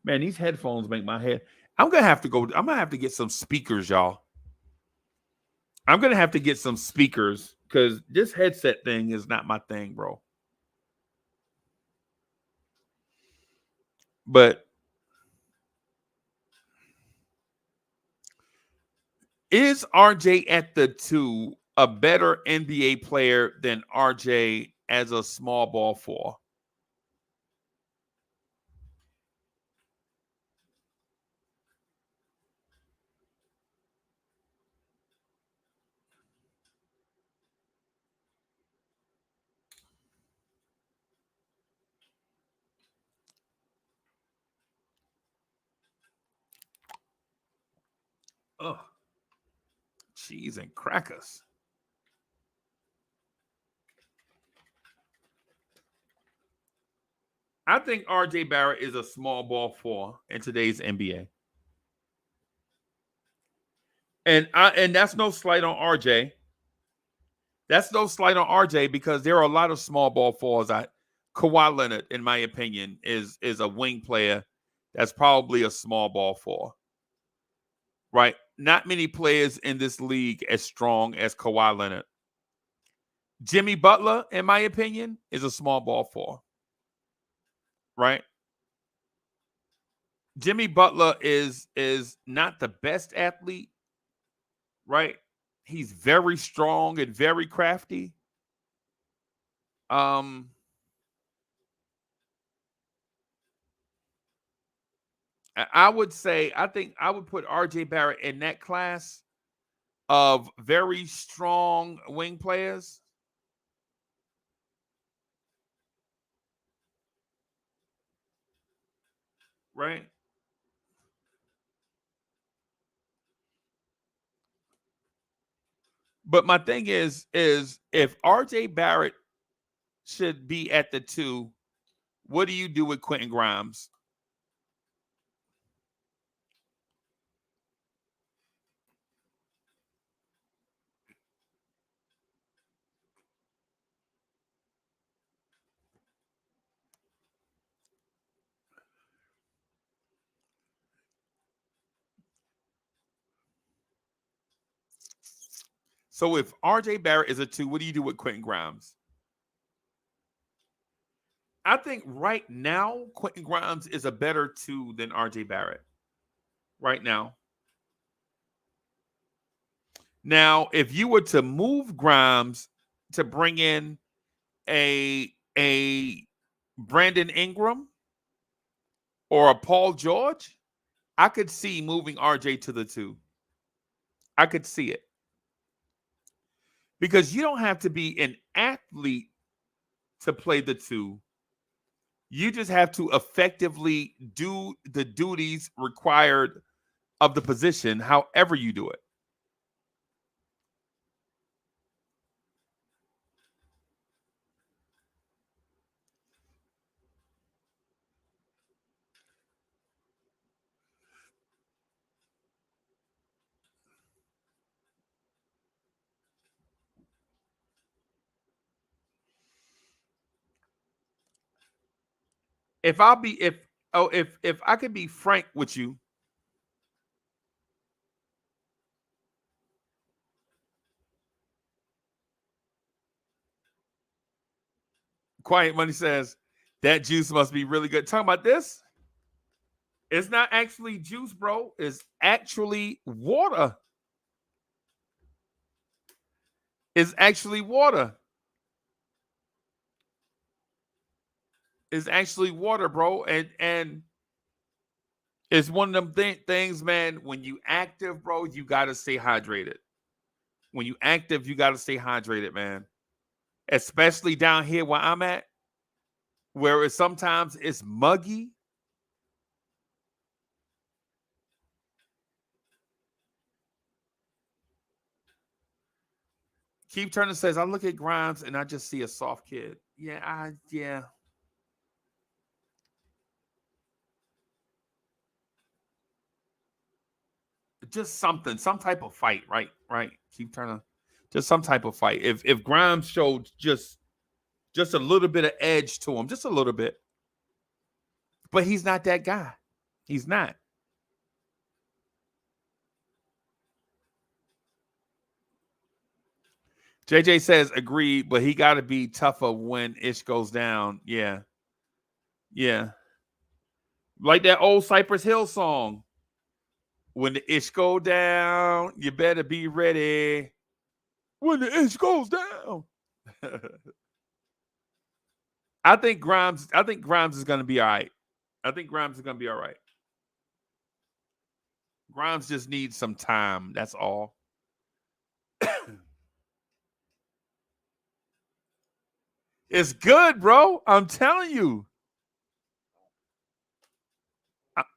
Man, these headphones make my head. I'm gonna have to get some speakers, y'all. I'm gonna have to get some speakers because this headset thing is not my thing, bro. But is RJ at the 2 a better NBA player than RJ as a small ball 4? Ugh. Cheese and crackers. I think RJ Barrett is a small ball 4 in today's NBA. And that's no slight on RJ. That's no slight on RJ because there are a lot of small ball 4s. Kawhi Leonard, in my opinion, is a wing player that's probably a small ball 4. Right? Not many players in this league as strong as Kawhi Leonard. Jimmy Butler, in my opinion, is a small ball 4. Right? Jimmy Butler is not the best athlete, right? He's very strong and very crafty. I would say, I think I would put RJ Barrett in that class of very strong wing players. Right? But my thing is if RJ Barrett should be at the 2, what do you do with Quentin Grimes? So if RJ Barrett is a 2, what do you do with Quentin Grimes? I think right now, Quentin Grimes is a better 2 than RJ Barrett. Right now. Now, if you were to move Grimes to bring in a Brandon Ingram or a Paul George, I could see moving RJ to the 2. I could see it. Because you don't have to be an athlete to play the 2. You just have to effectively do the duties required of the position, however you do it. If I could be frank with you, Quiet Money says that juice must be really good. Talking about this, it's not actually juice, bro. It's actually water. It's actually water. It's actually water, bro. And it's one of them things, man. When you active, bro, you gotta stay hydrated. When you active, you gotta stay hydrated, man. Especially down here where I'm at, where sometimes it's muggy. Keep Turner says, I look at Grimes and I just see a soft kid. Yeah. Just something, some type of fight, right? Right. Keep Turner, just some type of fight. If Grimes showed just a little bit of edge to him, just a little bit. But he's not that guy. He's not. JJ says, agreed, but he got to be tougher when Ish goes down. Yeah. Like that old Cypress Hill song. When the Ish go down, you better be ready. When the Ish goes down. I think Grimes is going to be all right. Grimes just needs some time. That's all. It's good, bro. I'm telling you.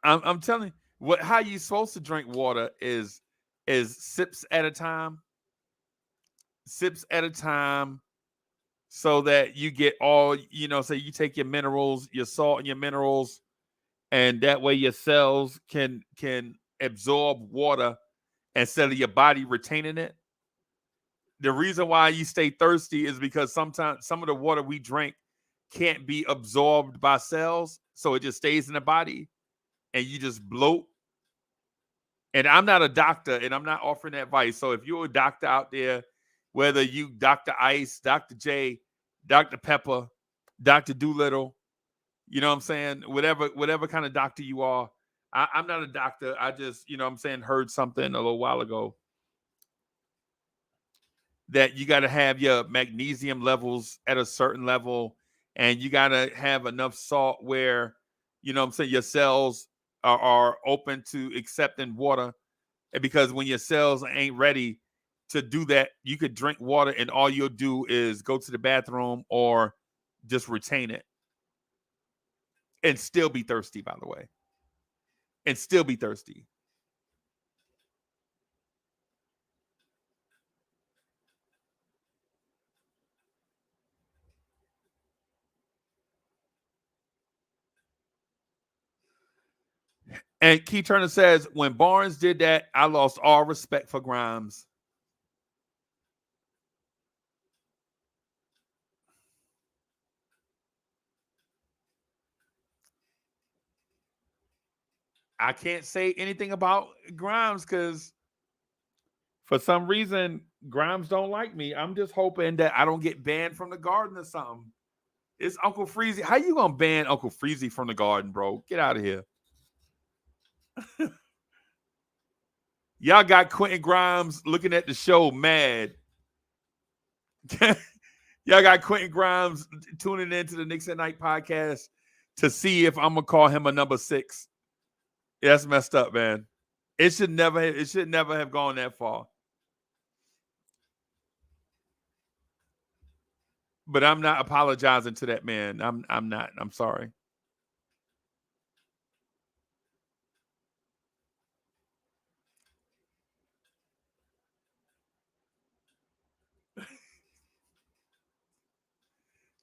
I'm telling you. How you supposed to drink water is is sips at a time. Sips at a time, so that you get all, so you take your minerals, your salt and your minerals, and that way your cells can absorb water instead of your body retaining it. The reason why you stay thirsty is because sometimes some of the water we drink can't be absorbed by cells, so it just stays in the body and you just bloat. And I'm not a doctor and I'm not offering advice. So if you're a doctor out there, whether you Dr. Ice, Dr. J, Dr. Pepper, Dr. Doolittle, you know what I'm saying? Whatever kind of doctor you are. I'm not a doctor. I just, heard something a little while ago that you got to have your magnesium levels at a certain level, and you got to have enough salt where, your cells are open to accepting water. And because when your cells ain't ready to do that, you could drink water and all you'll do is go to the bathroom or just retain it and still be thirsty, by the way, and still be thirsty. And Key Turner says, when Barnes did that, I lost all respect for Grimes. I can't say anything about Grimes because for some reason, Grimes don't like me. I'm just hoping that I don't get banned from the Garden or something. It's Uncle Freezie. How you gonna ban Uncle Freezie from the Garden, bro? Get out of here. Y'all got Quentin Grimes looking at the show mad. Y'all got Quentin Grimes tuning into the Knicks at Night podcast to see if I'm gonna call him a number 6. Yeah, that's messed up, man. It should never have gone that far. But I'm not apologizing to that man. I'm not. I'm sorry.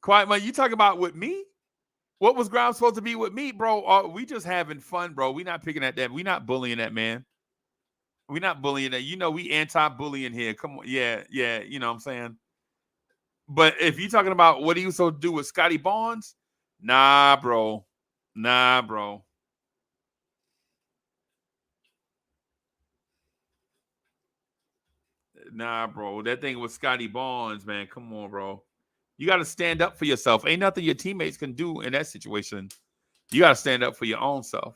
Quiet man, you talking about with me? What was Grimes supposed to be with me, bro? We just having fun, bro. We not picking at that. We not bullying that man. We not bullying that. We anti-bullying here. Come on. Yeah. You know what I'm saying? But if you're talking about what he was supposed to do with Scotty Barnes, nah, bro. Nah, bro. Nah, bro. That thing with Scotty Barnes, man. Come on, bro. You got to stand up for yourself. Ain't nothing your teammates can do in that situation. You got to stand up for your own self.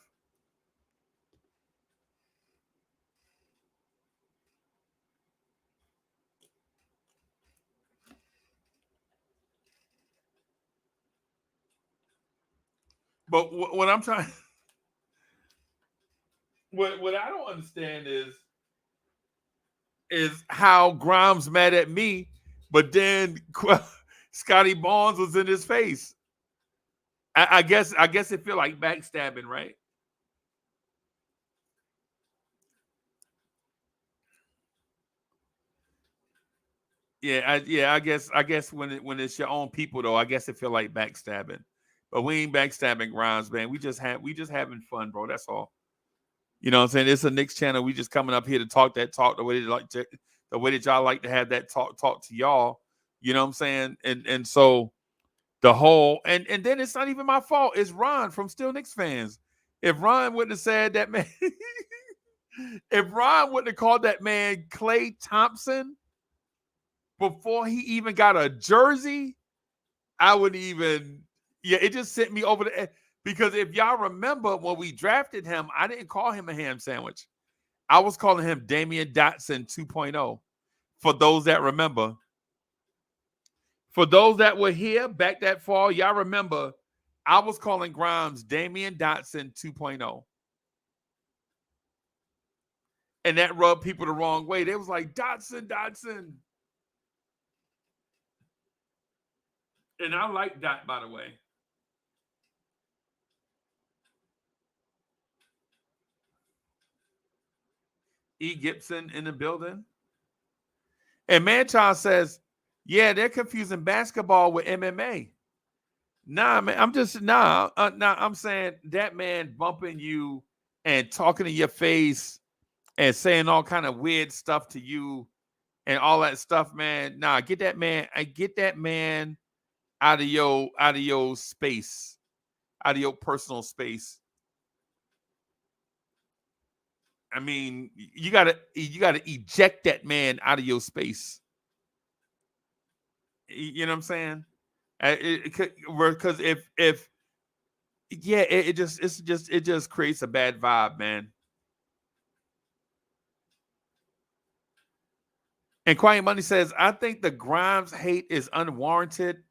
But what I'm trying, what I don't understand is how Grimes mad at me, but then Scotty Barnes was in his face. I guess it feel like backstabbing, right? I guess when it's your own people though, I guess it feel like backstabbing. But we ain't backstabbing Grimes, man. We just having fun, bro. That's all. You know what I'm saying? It's a Knicks channel. We just coming up here to talk that talk the way the way that y'all like to have that talk to y'all. You know what I'm saying? And so the whole and then it's not even my fault. It's Ron from Still Knicks fans. If Ron wouldn't have said that man, if Ron wouldn't have called that man Klay Thompson before he even got a jersey, I wouldn't even. Yeah, it just sent me over the edge. Because if y'all remember when we drafted him, I didn't call him a ham sandwich. I was calling him Damian Dotson 2.0. For those that remember. For those that were here back that fall, y'all remember I was calling Grimes Damian Dotson 2.0. And that rubbed people the wrong way. They was like, Dotson. And I like Dot, by the way. E. Gibson in the building. And Manchild says, yeah, they're confusing basketball with MMA. Nah, man, I'm saying that man bumping you and talking to your face and saying all kind of weird stuff to you and all that stuff, man. Nah, get that man out of your space, out of your personal space. I mean, you gotta eject that man out of your space. You know what I'm saying? Because if yeah, it just creates a bad vibe, man. And Quiet Money says, I think the Grimes hate is unwarranted.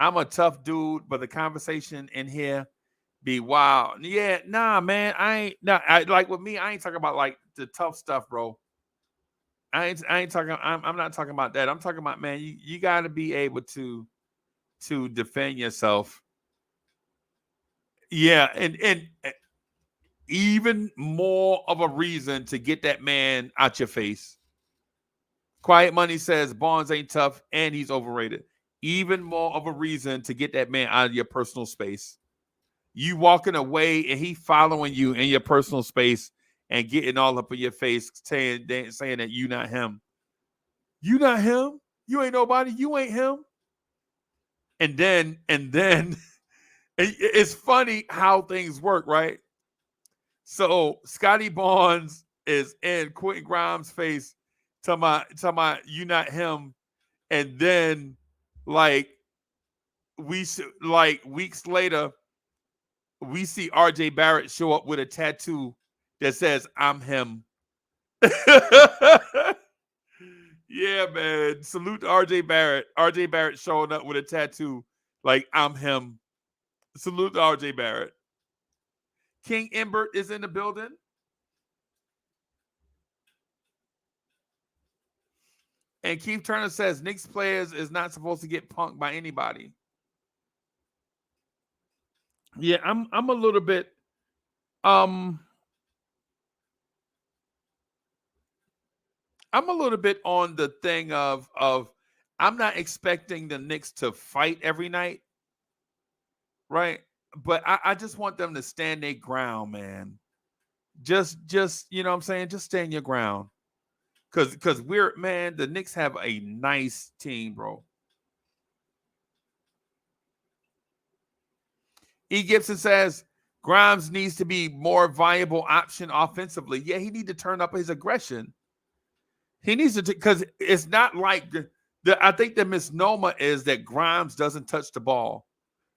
I'm a tough dude, but the conversation in here be wild. Yeah, nah, man. Like with me, I ain't talking about like the tough stuff, bro. I ain't talking, I'm not talking about that. I'm talking about, man, you gotta be able to defend yourself. Yeah, and even more of a reason to get that man out your face. Quiet Money says Barnes ain't tough and he's overrated. Even more of a reason to get that man out of your personal space. You walking away and he following you in your personal space and getting all up in your face, saying that you not him. You not him. You ain't nobody. You ain't him. And then it's funny how things work, right? So Scotty Barnes is in Quentin Grimes' face, talking about you not him, and then like weeks later, we see RJ Barrett show up with a tattoo that says "I'm him." Yeah, man. Salute to RJ Barrett. RJ Barrett showing up with a tattoo like "I'm him." Salute to RJ Barrett. King Imbert is in the building. And Keith Turner says Knicks players is not supposed to get punked by anybody. Yeah, I'm a little bit I'm a little bit on the thing of I'm not expecting the Knicks to fight every night, right? But I just want them to stand their ground, man. Just you know what I'm saying? Just stand your ground. Cause we're man, the Knicks have a nice team, bro. E. Gibson says Grimes needs to be more viable option offensively. Yeah, he need to turn up his aggression. He needs to, because it's not like I think the misnomer is that Grimes doesn't touch the ball,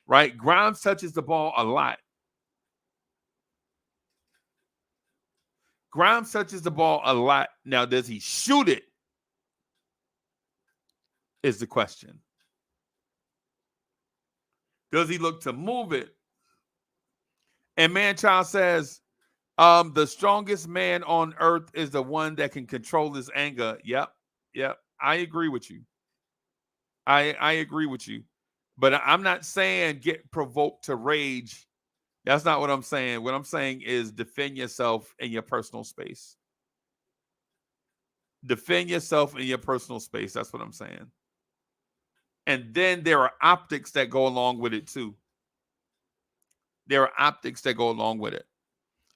right? Grimes touches the ball a lot. Grimes touches the ball a lot. Now, does he shoot it? Is the question. Does he look to move it? And Manchild says, the strongest man on earth is the one that can control his anger. Yep. I agree with you. I agree with you. But I'm not saying get provoked to rage. That's not what I'm saying. What I'm saying is defend yourself in your personal space. Defend yourself in your personal space. That's what I'm saying. And then there are optics that go along with it too. There are optics that go along with it.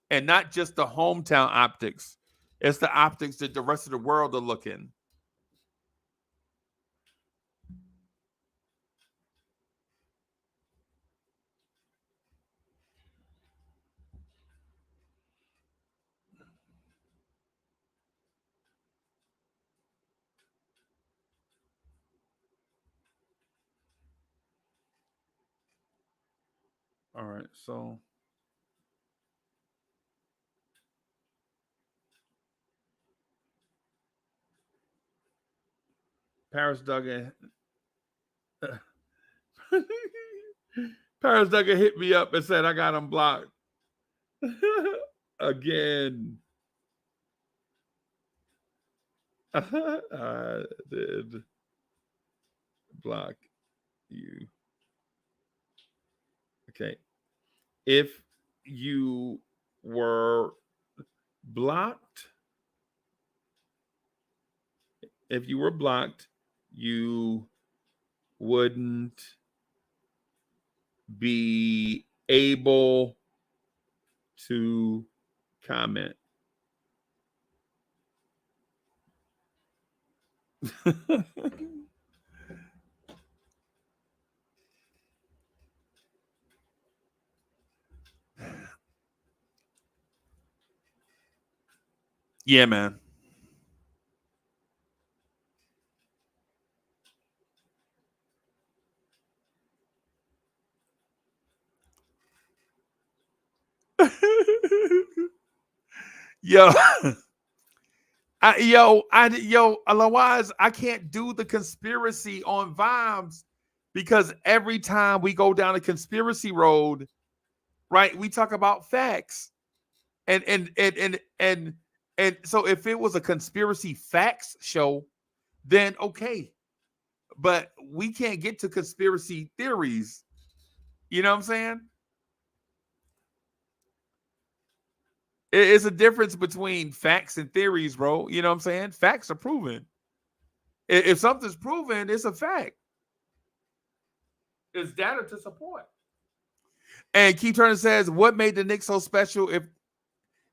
And not just the hometown optics. It's the optics that the rest of the world are looking. All right, so Paris Duggan Paris Duggan hit me up and said I got him blocked. Again. I did block you. Okay. If you were blocked, If you were blocked, you wouldn't be able to comment. Yeah, man. Yo, otherwise I can't do the conspiracy on vibes because every time we go down a conspiracy road, right, we talk about facts. And so if it was a conspiracy facts show, then okay. But we can't get to conspiracy theories. You know what I'm saying? It's a difference between facts and theories, bro. You know what I'm saying? Facts are proven. If something's proven, it's a fact. It's data to support. And Keith Turner says, what made the Knicks so special if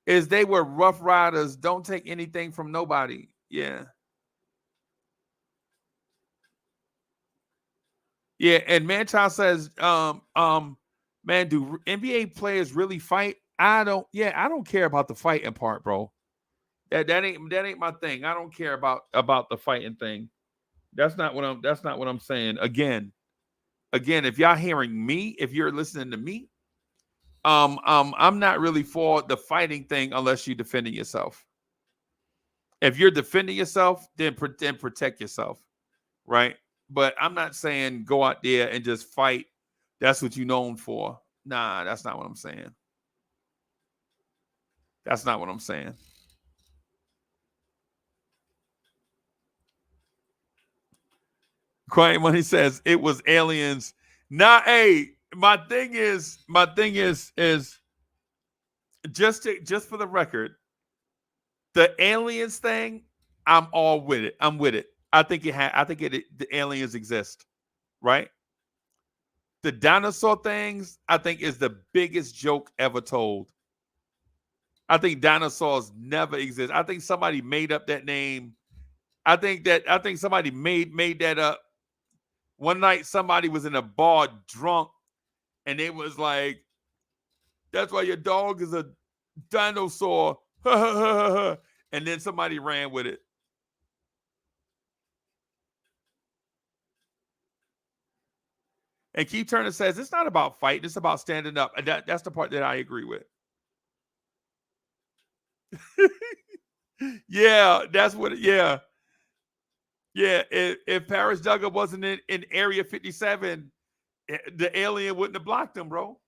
is they were rough riders, don't take anything from nobody. Yeah. Yeah, and Manchild says, man, do NBA players really fight? I don't care about the fighting part, bro. That ain't my thing. I don't care about the fighting thing. That's not what I'm saying. Again, if y'all hearing me, if you're listening to me, I'm not really for the fighting thing unless you're defending yourself. If you're defending yourself, then protect yourself, right? But I'm not saying go out there and just fight. That's what you're known for. Nah, that's not what I'm saying. That's not what I'm saying. Quiet Money says it was aliens. Nah, hey, my thing is just for the record, the aliens thing, I'm all with it. I'm with it. I think the aliens exist, right? The dinosaur things, I think, is the biggest joke ever told. I think dinosaurs never exist. I think somebody made up that name. I think somebody made that up. One night somebody was in a bar drunk and it was like, that's why your dog is a dinosaur. And then somebody ran with it. And Keith Turner says it's not about fighting, it's about standing up. And that's the part that I agree with. Yeah, that's what. Yeah. If Paris Duggar wasn't in Area 57, the alien wouldn't have blocked him, bro.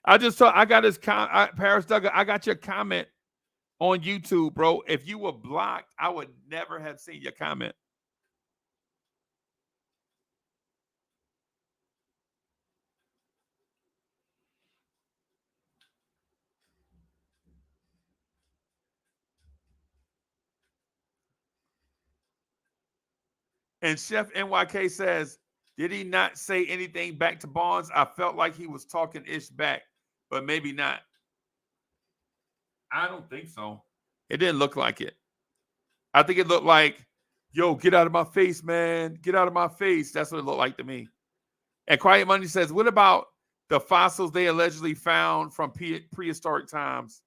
I got his Paris Duggar. I got your comment on YouTube, bro. If you were blocked, I would never have seen your comment. And Chef NYK says, did he not say anything back to Barnes? I felt like he was talking ish back, but maybe not. I don't think so. It didn't look like it. I think it looked like, yo, get out of my face, man. Get out of my face. That's what it looked like to me. And Quiet Money says, what about the fossils they allegedly found from prehistoric times?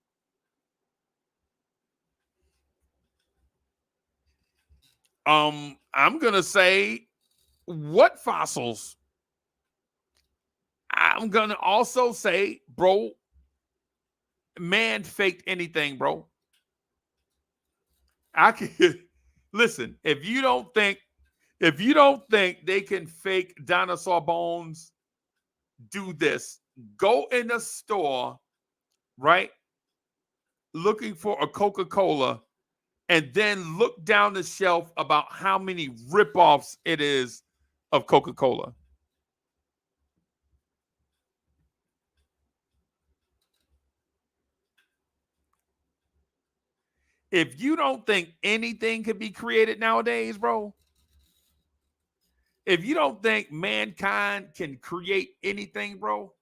I'm going to say, what fossils? I'm going to also say, bro, man faked anything, bro. I can listen, if you don't think they can fake dinosaur bones, do this. Go in the store, right? Looking for a Coca-Cola, and then look down the shelf about how many ripoffs it is of Coca-Cola. If you don't think anything could be created nowadays, bro, if you don't think mankind can create anything, bro,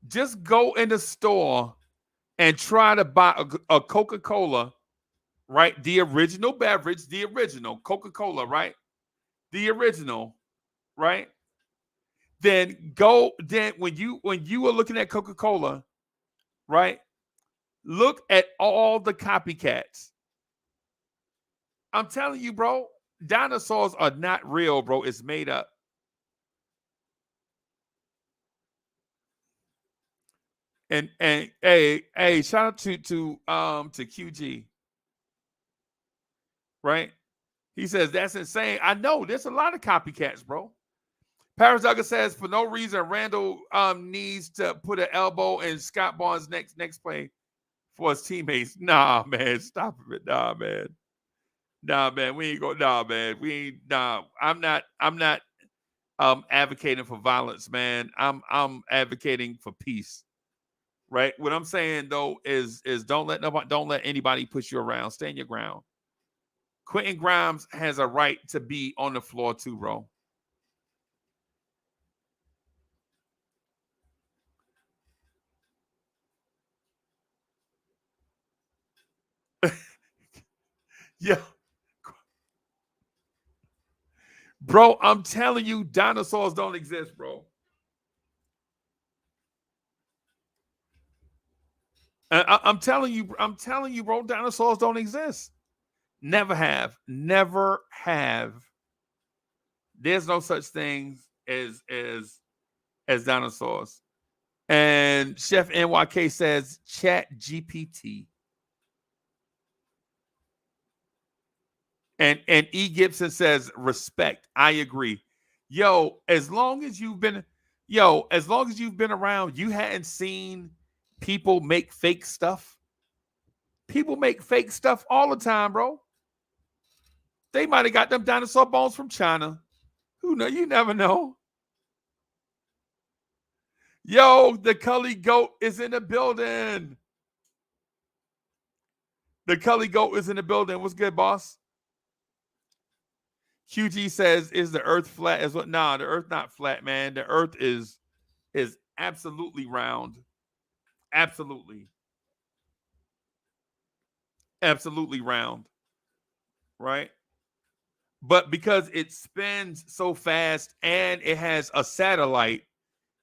just go in the store and try to buy a Coca-Cola, right? The original beverage, the original Coca-Cola, right? The original, right? Then when you were looking at Coca-Cola, right? Look at all the copycats. I'm telling you, bro, dinosaurs are not real, bro. It's made up. And hey, shout out to QG, right? He says that's insane. I know there's a lot of copycats, bro. Paris Duggar says for no reason Randall needs to put an elbow in Scott Barnes' next play for his teammates. Nah, man, stop it. Nah, man. Nah, man, we ain't go. Nah, man, we ain't. Nah, I'm not advocating for violence, man. I'm advocating for peace. Right. What I'm saying though is don't let anybody push you around. Stand your ground. Quentin Grimes has a right to be on the floor too, bro. Yeah. Bro, I'm telling you, dinosaurs don't exist, bro. I'm telling you, bro, dinosaurs don't exist. Never have. Never have. There's no such thing as dinosaurs. And Chef NYK says Chat GPT. And E. Gibson says respect. I agree. As long as you've been around, you hadn't seen people make fake stuff. People make fake stuff all the time, bro. They might have got them dinosaur bones from China. Who know? You never know. The Cully Goat is in the building. The Cully Goat is in the building. What's good, boss? QG says, is the earth flat as what? Nah, the earth not flat, man. The earth is absolutely round. Absolutely. Absolutely round. Right? But because it spins so fast and it has a satellite,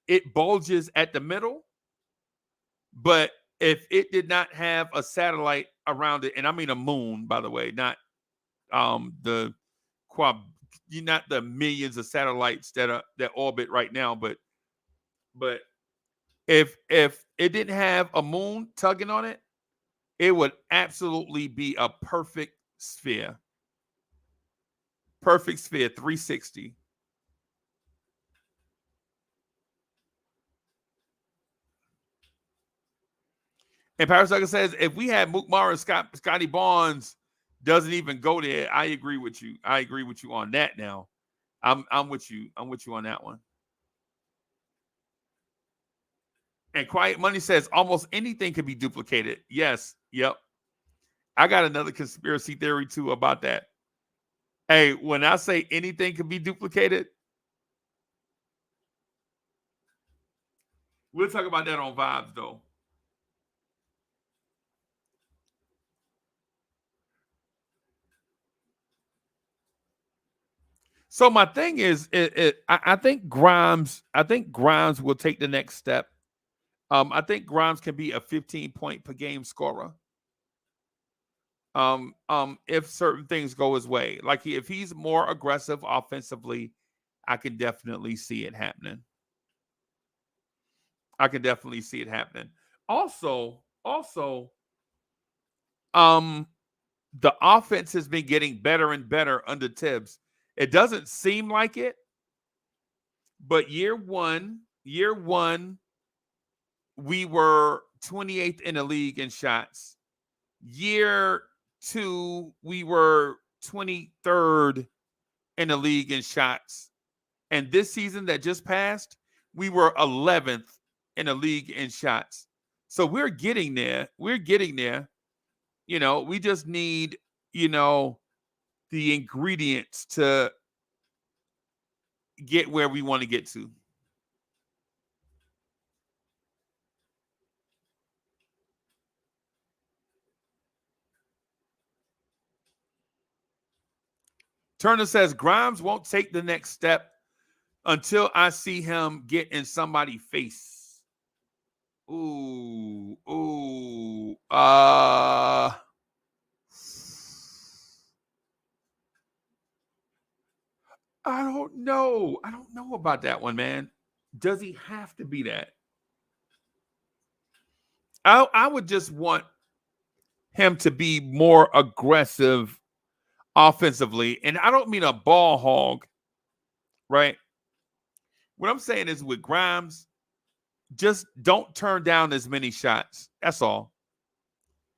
it bulges at the middle. But if it did not have a satellite around it, and I mean a moon, by the way, not the not the millions of satellites that orbit right now, but if it didn't have a moon tugging on it, it would absolutely be a perfect sphere. Perfect sphere, 360. And Paris Duggar says, if we had Mook Mara and Scotty Barnes doesn't even go there, I agree with you. I agree with you on that now. I'm with you. I'm with you on that one. And Quiet Money says almost anything can be duplicated. Yes. Yep. I got another conspiracy theory too about that. Hey, when I say anything can be duplicated, we'll talk about that on Vibes though. So my thing is, I think Grimes will take the next step. I think Grimes can be a 15-point per game scorer. If certain things go his way, like if he's more aggressive offensively, I can definitely see it happening. I can definitely see it happening. Also, the offense has been getting better and better under Tibbs. It doesn't seem like it, but year one, we were 28th in the league in shots. Year two, we were 23rd in the league in shots. And this season that just passed, we were 11th in the league in shots. So we're getting there. We're getting there. You know, we just need, you know, the ingredients to get where we want to get to. Turner says Grimes won't take the next step until I see him get in somebody's face. Ooh, ooh. I don't know. I don't know about that one, man. Does he have to be that? I would just want him to be more aggressive offensively. And I don't mean a ball hog, right? What I'm saying is with Grimes, just don't turn down as many shots. That's all.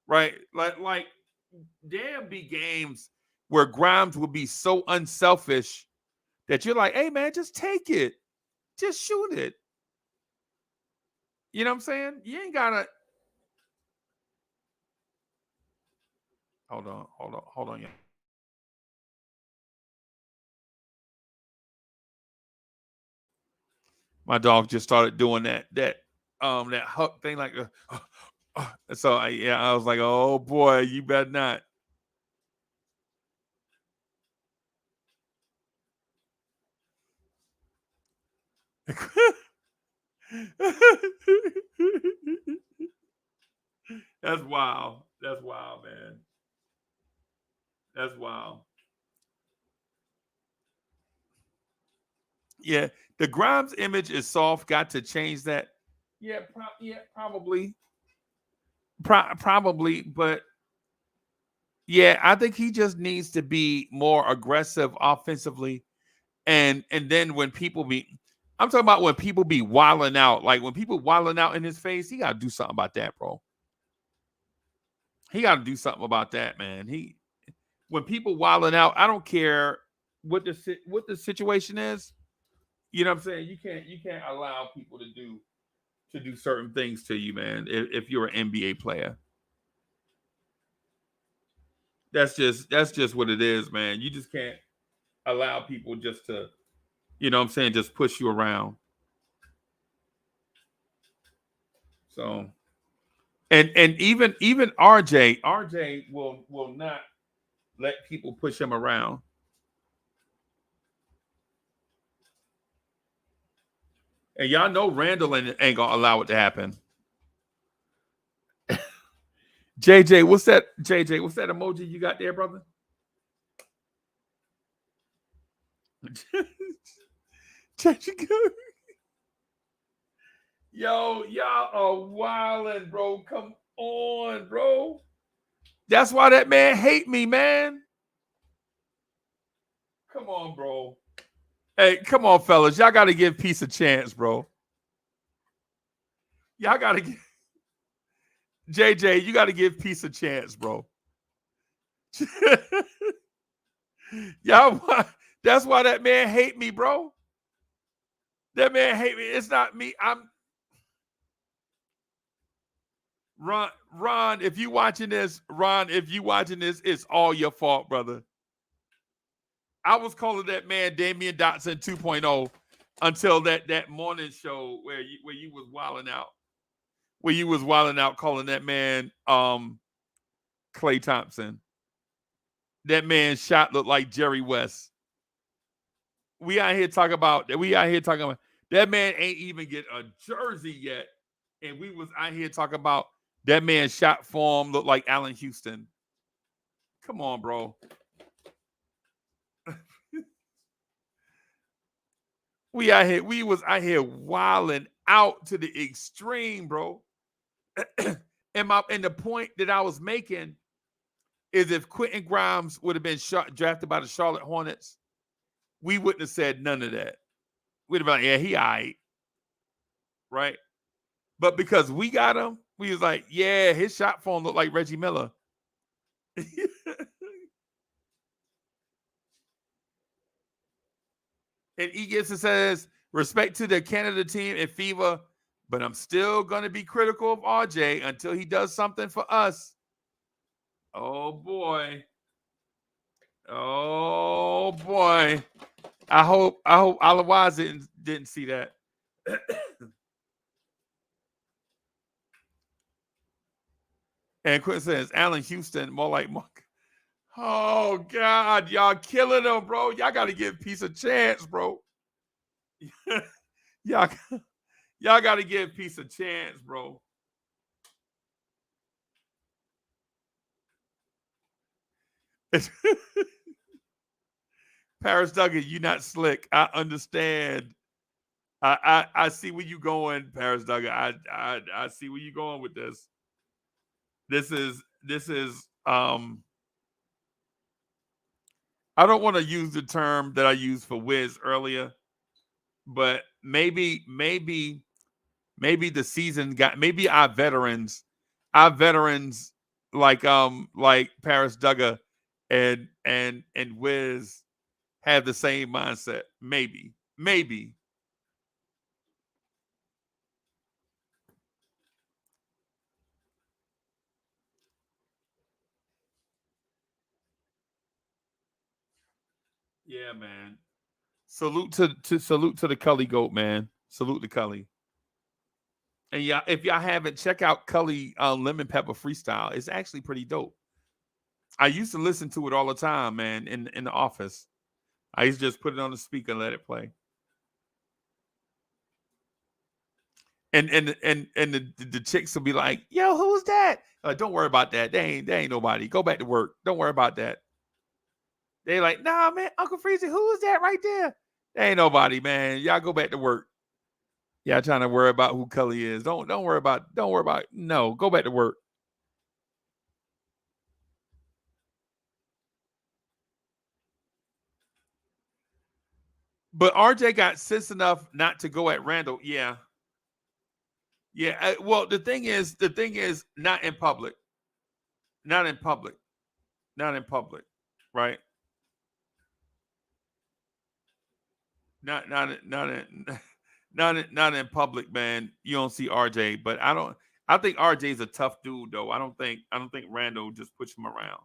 Right? Like there be games where Grimes will be so unselfish that you're like, hey man, just take it. Just shoot it. You know what I'm saying? You ain't gotta hold on, yeah. My dog just started doing that hook thing, like so I was like, oh boy, you better not. That's wild. That's wild, man. That's wild. Yeah, the Grimes image is soft. Got to change that. Yeah, probably. Probably, but yeah, I think he just needs to be more aggressive offensively. And then when people be, I'm talking about when people be wilding out, like when people wilding out in his face, he got to do something about that, bro. He got to do something about that, man. When people wilding out, I don't care what the situation is. You know what I'm saying? You can't allow people to do certain things to you, man. If you're an NBA player, that's just what it is, man. You just can't allow people just to, you know what I'm saying, just push you around. So and even RJ will not let people push him around. And y'all know Randall ain't gonna allow it to happen. JJ, what's that? JJ, what's that emoji you got there, brother? Yo, y'all are wilding, bro. Come on, bro. That's why that man hate me, man. Come on, bro. Hey, come on, fellas. Y'all got to give peace a chance, bro. Y'all got to give JJ, you got to give peace a chance, bro. Y'all, that's why that man hate me, bro. That man hate me. It's not me. I'm Ron, if you watching this, it's all your fault, brother. I was calling that man Damian Dotson 2.0 until that morning show where you was wilding out. Where you was wilding out calling that man Klay Thompson. That man's shot looked like Jerry West. We out here talking about that man ain't even get a jersey yet. And we was out here talking about that man's shot form looked like Allen Houston. Come on, bro. We was out here wilding out to the extreme, bro. and the point that I was making is if Quentin Grimes would have been drafted by the Charlotte Hornets, we wouldn't have said none of that. We'd have been like, yeah, he all right. Right? But because we got him, we was like, yeah, his shot form looked like Reggie Miller. And Egis says, respect to the Canada team and FIBA. But I'm still going to be critical of RJ until he does something for us. Oh, boy. Oh, boy. I hope Alawaz didn't see that. And Quinn says, Allen Houston, more like Mark. Oh, God. Y'all killing him, bro. Y'all got to give Peace a chance, bro. y'all got to give Peace a chance, bro. Paris Duggan, you not slick. I understand. I see where you going, Paris Duggan. I see where you going with this. This is I don't want to use the term that I used for Wiz earlier, but maybe the season got, maybe our veterans like Paris Duggan and Wiz have the same mindset. Maybe. Yeah, man. Salute to the Cully Goat, man. Salute to Cully. And yeah, if y'all haven't, check out Cully Lemon Pepper Freestyle. It's actually pretty dope. I used to listen to it all the time, man, in the office. I used to just put it on the speaker and let it play. And the chicks will be like, "Yo, who's that?" Don't worry about that. They ain't nobody. Go back to work. Don't worry about that. They like, "Nah, man, Uncle Freezie, who is that right there?" They ain't nobody, man. Y'all go back to work. Y'all trying to worry about who Cully is. Don't worry about. No, go back to work. But RJ got sense enough not to go at Randall. Yeah. Well, the thing is, not in public. Not in public. Right? Not in public, man. You don't see RJ, but I think RJ's a tough dude, though. I don't think Randall just push him around.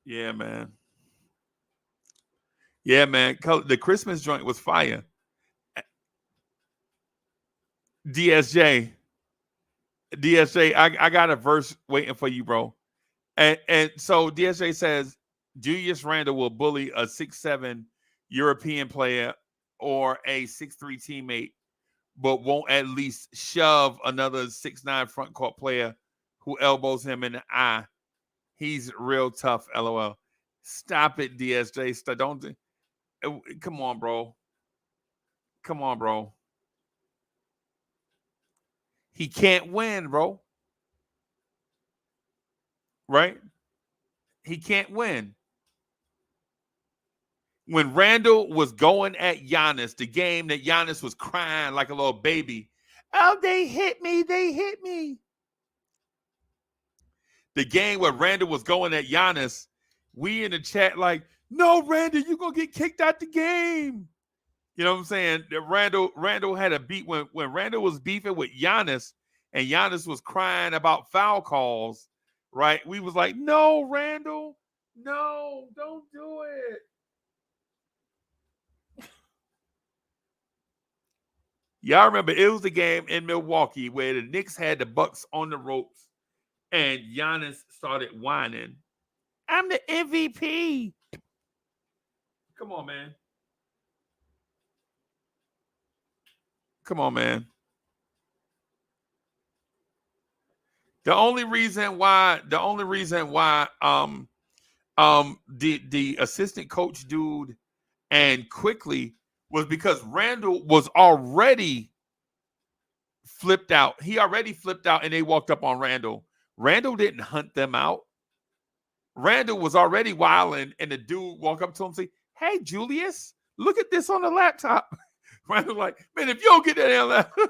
Yeah, man. Yeah, man. The Christmas joint was fire. DSJ, I got a verse waiting for you, bro. And so DSJ says Julius Randle will bully a 6'7" European player or a 6'3" teammate, but won't at least shove another 6'9" front court player who elbows him in the eye. He's real tough, LOL. Stop it, DSJ. Don't. Come on, bro. Come on, bro. He can't win, bro. Right? He can't win. When Randall was going at Giannis, the game that Giannis was crying like a little baby. Oh, they hit me. The game where Randall was going at Giannis, we in the chat like, no, Randall, you're going to get kicked out the game. You know what I'm saying? Randall had a beat when Randall was beefing with Giannis and Giannis was crying about foul calls, right? We was like, no, Randall, no, don't do it. Y'all remember it was the game in Milwaukee where the Knicks had the Bucks on the ropes and Giannis started whining. I'm the MVP. Come on, man. The only reason why the assistant coach dude and Quickly was because Randall was already flipped out. He already flipped out and they walked up on Randall. Randall didn't hunt them out. Randall was already wilding and the dude walked up to him and say, hey, Julius, look at this on the laptop. Randall like, man, if you don't get that laptop.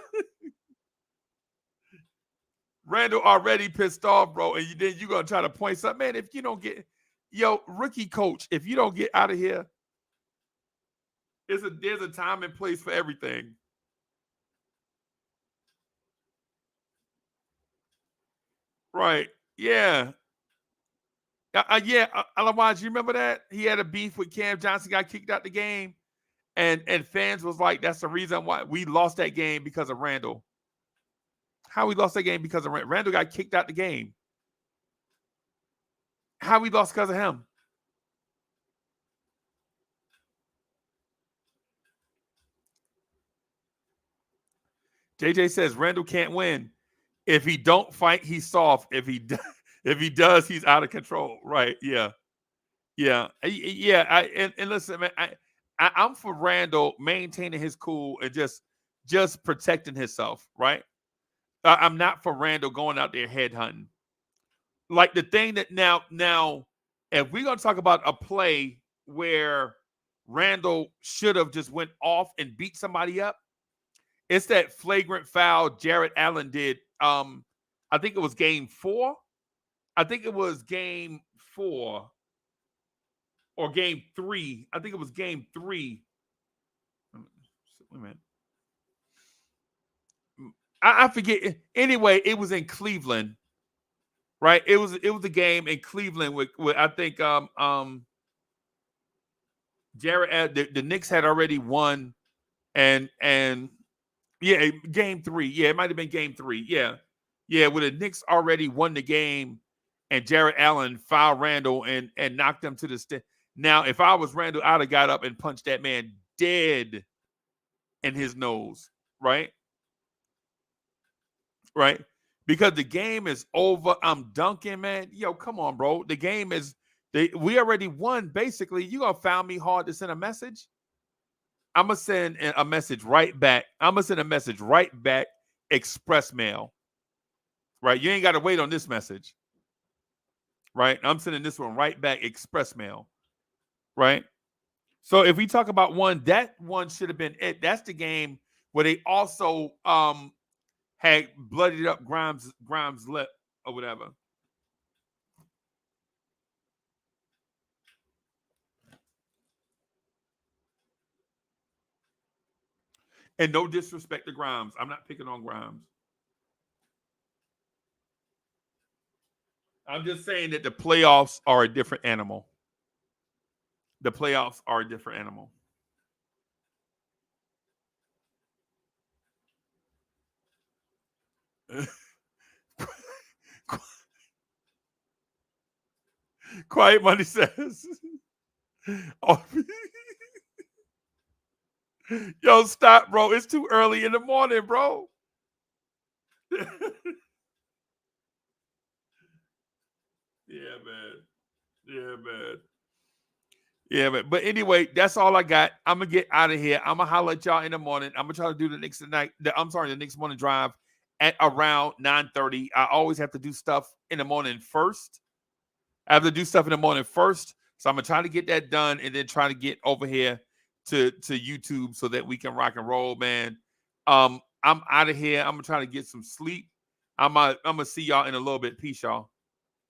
Randall already pissed off, bro, and then you gonna try to point something. Man, if you don't get, rookie coach, if you don't get out of here, there's a time and place for everything. Right? Yeah. Otherwise, you remember that he had a beef with Cam Johnson, got kicked out the game, and fans was like, "That's the reason why we lost that game because of Randall." How we lost that game because of Randall? Randall got kicked out the game. How we lost because of him? JJ says Randall can't win. If he don't fight, he's soft. If he does, he's out of control. Right? Yeah. And listen, man, I'm for Randall maintaining his cool and just protecting himself. Right? I'm not for Randall going out there headhunting. Like the thing that now, if we're gonna talk about a play where Randall should have just went off and beat somebody up, it's that flagrant foul Jarrett Allen did. I think it was game 4. I think it was game 4 or game 3. I think it was game 3. Wait a minute. I forget. Anyway, it was in Cleveland, right? It was a game in Cleveland with I think Jarrett. The Knicks had already won, and yeah, game 3. Yeah, it might have been game 3. Yeah, where the Knicks already won the game, and Jarrett Allen fouled Randall and knocked him to the stand. Now, if I was Randall, I'd have got up and punched that man dead in his nose, right? Right? Because the game is over. I'm dunking, man. Yo, come on, bro. The game is we already won, basically. You gonna foul me hard to send a message? I'm gonna send a message right back. Express mail. Right? You ain't got to wait on this message. Right? I'm sending this one right back, express mail. Right? So if we talk about one, that one should have been it. That's the game where they also had bloodied up Grimes' lip or whatever. And no disrespect to Grimes. I'm not picking on Grimes. I'm just saying that the playoffs are a different animal. The playoffs are a different animal. Quiet Money says, oh, yo, stop, bro. It's too early in the morning, bro. Yeah, man. But anyway, that's all I got. I'm gonna get out of here. I'm gonna holler at y'all in the morning. I'm gonna try to do the next morning drive at around 9:30. I always have to do stuff in the morning first. So I'm gonna try to get that done and then try to get over here to YouTube so that we can rock and roll, man. I'm out of here. I'm gonna try to get some sleep. I'm gonna see y'all in a little bit. Peace, y'all.